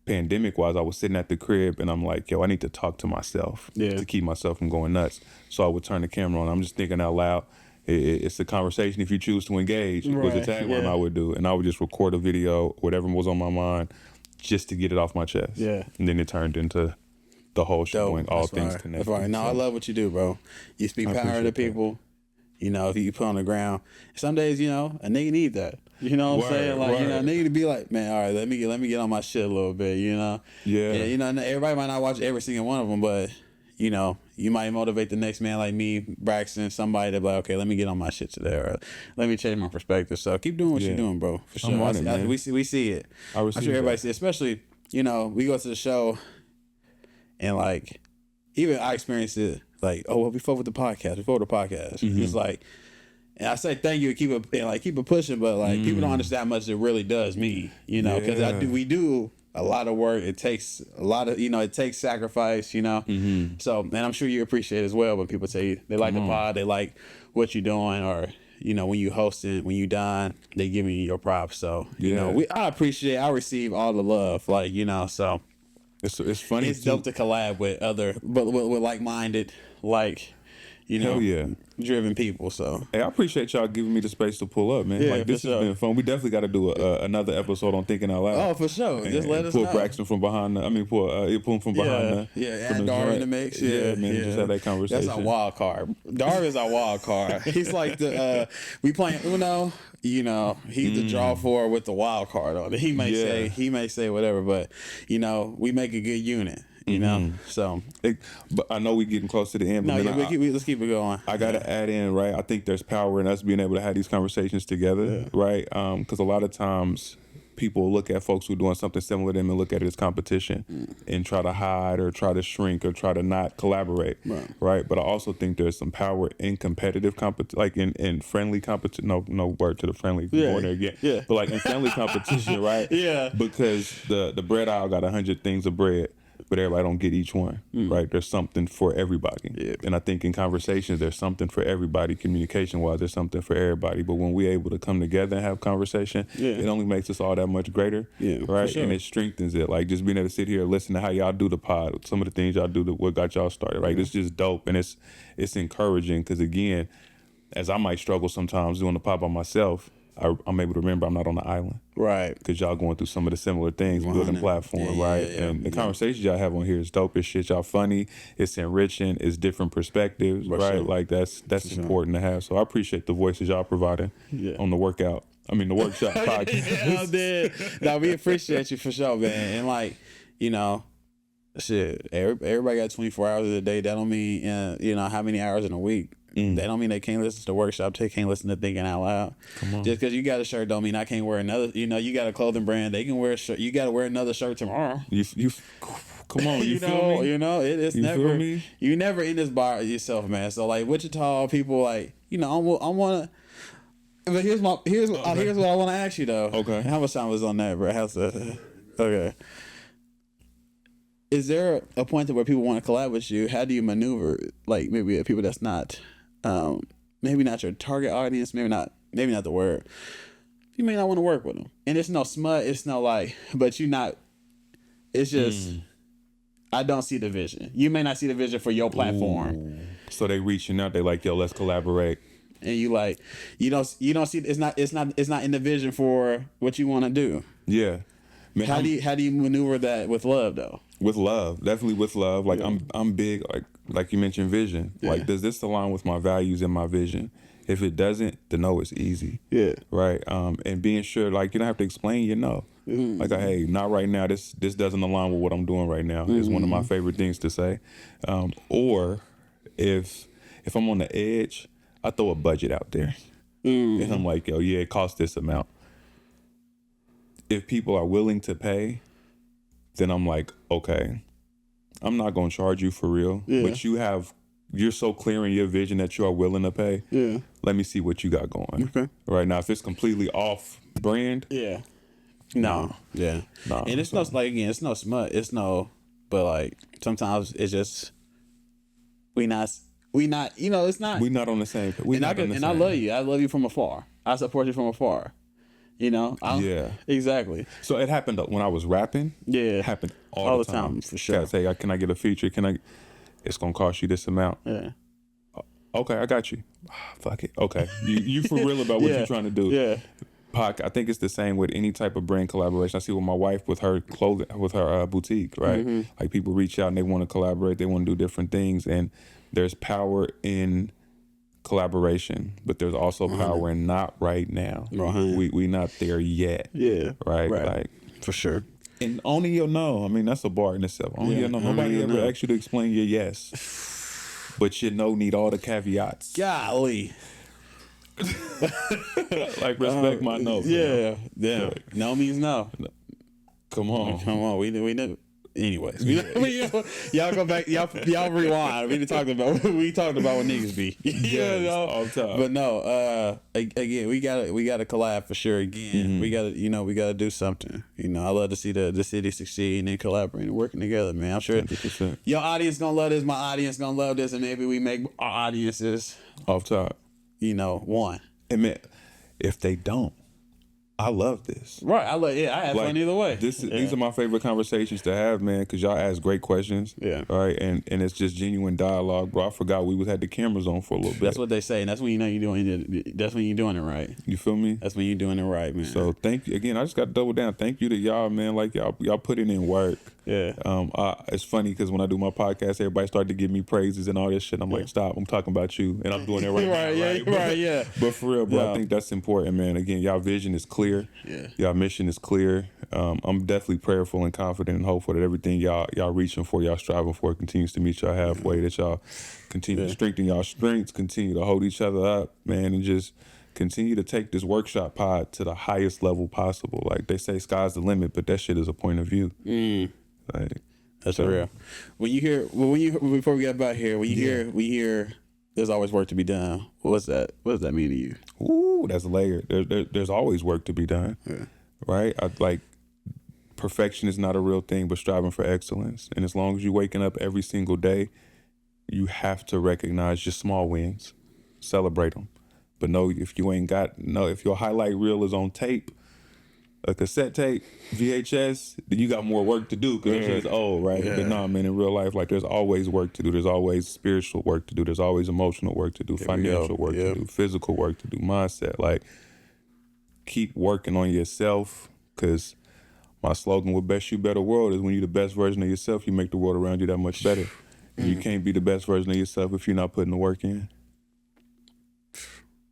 pandemic wise, I was sitting at the crib and I'm like, yo, I need to talk to myself to keep myself from going nuts. So I would turn the camera on. I'm just thinking out loud. It's a conversation if you choose to engage, was the tagline I would do. And I would just record a video, whatever was on my mind, just to get it off my chest. Yeah. And then it turned into the whole show, going all things connected. That's right. No, I love what you do, bro. You speak power to people. You know, if you put on the ground. Some days, you know, a nigga need that. You know what I'm saying? Like, you know, a nigga to be like, man, all right, let me get on my shit a little bit, you know? Yeah. And, you know, everybody might not watch every single one of them, but, you know, you might motivate the next man like me, Braxton, somebody to be like, okay, let me get on my shit today, or let me change my perspective. So keep doing what you're doing, bro. For sure. I'm on it, man. We see it. I'm sure everybody see it. Especially, you know, we go to the show and like, even I experienced it like, oh, well, before the podcast. It's like, and I say thank you, keep it pushing, but like people don't understand how much it really does me, you know, because we do a lot of work. It takes a lot of, you know, it takes sacrifice, you know. So, and I'm sure you appreciate it as well when people tell you they like the pod, they like what you're doing, or you know, when you host it, when you dine, they give me your props. So, you know, I receive all the love, like, you know, so it's funny. It's dope to collab with other, but with like-minded, like, you know, driven people. So hey, I appreciate y'all giving me the space to pull up, man. Like this has been fun. We definitely got to do another episode on Thinking Out Loud. Oh, for sure. Just let us pull know. Braxton from behind. Pull him from behind. Add Dar in the mix. Man. Just have that conversation. That's our wild card. Dar is our wild card. He's like the we playing Uno. You know, he's the draw for with the wild card on it. He may say whatever, but you know, we make a good unit. You know, so. But I know we're getting close to the end. But let's keep it going. I got to add in, right? I think there's power in us being able to have these conversations together, right? Because a lot of times people look at folks who are doing something similar to them and look at it as competition and try to hide or try to shrink or try to not collaborate, right? But I also think there's some power in competitive competition, like in friendly competition. No word to the friendly. Going there again. Yeah. But like in friendly competition, right? Yeah. Because the bread aisle got 100 things of bread, but everybody don't get each one, right? There's something for everybody. Yeah. And I think in conversations, there's something for everybody. Communication-wise, there's something for everybody. But when we're able to come together and have conversation, it only makes us all that much greater, right? Sure. And it strengthens it. Like just being able to sit here and listen to how y'all do the pod, some of the things y'all do, what got y'all started, right? It's just dope. And it's encouraging because, again, as I might struggle sometimes doing the pod by myself, I'm able to remember I'm not on the island. Right. Because y'all going through some of the similar things, building platform, right? And the conversations y'all have on here is dope as shit. Y'all funny. It's enriching. It's different perspectives, right? Sure. Like that's important to have. So I appreciate the voices y'all providing on the workshop podcast. No, we appreciate you for sure, man. And like, you know, shit, everybody got 24 hours in a day. That don't mean, you know, how many hours in a week. That don't mean they can't listen to the workshop. They can't listen to Thinking Out Loud. Come on. Just because you got a shirt don't mean I can't wear another. You know, you got a clothing brand. They can wear a shirt. You got to wear another shirt tomorrow. You come on. You feel me? You know, it's you never. Feel me? You never in this bar yourself, man. So like Wichita people, like, you know, I want to. But here's what I want to ask you though. Okay. How much time was on that, bro? Okay. Is there a point to where people want to collab with you? How do you maneuver, like maybe people that's not, maybe not your target audience, maybe not the word. You may not want to work with them, and it's no smut, it's no like, but It's just I don't see the vision. You may not see the vision for your platform. Ooh. So they reaching out. They like, yo, let's collaborate. And you like you don't see it's not in the vision for what you want to do. Yeah. Man, How do you maneuver that with love though? With love, definitely with love. Like I'm big, like you mentioned, vision. Yeah. Like, does this align with my values and my vision? If it doesn't, then no, it's easy. Yeah. Right. And being sure, like, you don't have to explain, you know. Mm-hmm. Like, hey, not right now. This doesn't align with what I'm doing right now. It's one of my favorite things to say. Or if I'm on the edge, I throw a budget out there, and I'm like, yo, yeah, it costs this amount. If people are willing to pay, then I'm like, okay, I'm not gonna charge you for real. Yeah. But you're so clear in your vision that you are willing to pay. Yeah. Let me see what you got going. Okay. Right now, if it's completely off brand, Yeah. No. Yeah. No, And it's no like again, it's no smut. It's no but like sometimes it's just we not you know, it's not we're not on the same. I love you. I love you from afar. I support you from afar. You know? Yeah. Exactly. So it happened when I was rapping. Yeah. It happened all the time. For sure. Guys say, can I get a feature? It's gonna cost you this amount. Yeah. Okay, I got you. Fuck it. Okay. You for real about what Yeah. you're trying to do. Yeah. I think it's the same with any type of brand collaboration. I see with my wife with her clothing, with her boutique, right? Like, people reach out and they want to collaborate. They want to do different things, and there's power in collaboration, but there's also power in not right now. Right. We not there yet. Yeah. Right. Right. Like, For sure. and only you'll know. I mean, that's a bar in itself. Only Yeah, you'll know. only Nobody you'll ever know. asked you to explain your yes, but your no need all the caveats. Golly. Like, respect my no. Yeah. Yeah. No means no. Come on. Come on. We know. Anyways, y'all go back. Y'all rewind. We talked about what niggas be. Yes, all the time. But no. Again, we gotta collab for sure. Again, we gotta do something. You know, I love to see the city succeed and collaborating and working together, man. I'm sure 100%. your audience gonna love this. My audience gonna love this, and maybe we make our audiences, Off top. one. And man, if they don't, I love this. Right. I have fun either way. These are my favorite conversations to have, man, because y'all ask great questions. Yeah. Right. And it's just genuine dialogue, bro. I forgot we had the cameras on for a little bit. That's what they say, and that's when you know you're doing. That's when you're doing it right. You feel me? That's when you're doing it right, man. So thank you again. I just got to double down. Thank you to y'all, man. Like, y'all putting in work. Yeah. It's funny because when I do my podcast, everybody started to give me praises and all this shit. I'm like, stop. I'm talking about you, and I'm doing it right now. Right. Yeah. Right? Right. Yeah. But for real, bro, Yeah. I think that's important, man. Again, y'all vision is clear. Yeah. Y'all mission is clear. I'm definitely prayerful and confident and hopeful that everything y'all reaching for, y'all striving for, continues to meet y'all halfway. That y'all continue to strengthen y'all strengths, continue to hold each other up, man, and just continue to take this workshop pod to the highest level possible. Like they say, sky's the limit, but that shit is a point of view. Like, That's real. When you hear, before we get back here, when you hear, there's always work to be done. What's that? What does that mean to you? ooh, that's layered. There's always work to be done, right? Perfection is not a real thing, but striving for excellence. And as long as you're waking up every single day, you have to recognize your small wins, celebrate them. But if your highlight reel is on tape, a cassette tape, VHS, then you got more work to do because it's old, right? Yeah. But no, man, in real life, like, there's always work to do. There's always spiritual work to do. There's always emotional work to do, financial work to do, physical work to do, mindset. Like, keep working on yourself, because my slogan with Best You Better World is when you're the best version of yourself, you make the world around you that much better. And you can't be the best version of yourself if you're not putting the work in.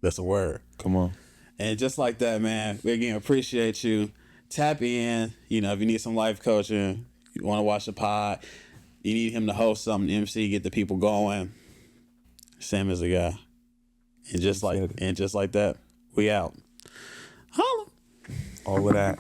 That's a word. Come on. And just like that, man, we again appreciate you. Tap in. You know, if you need some life coaching, you want to watch the pod, you need him to host something, MC, get the people going. Sam is the guy. And just like that, we out. Holla. All of that.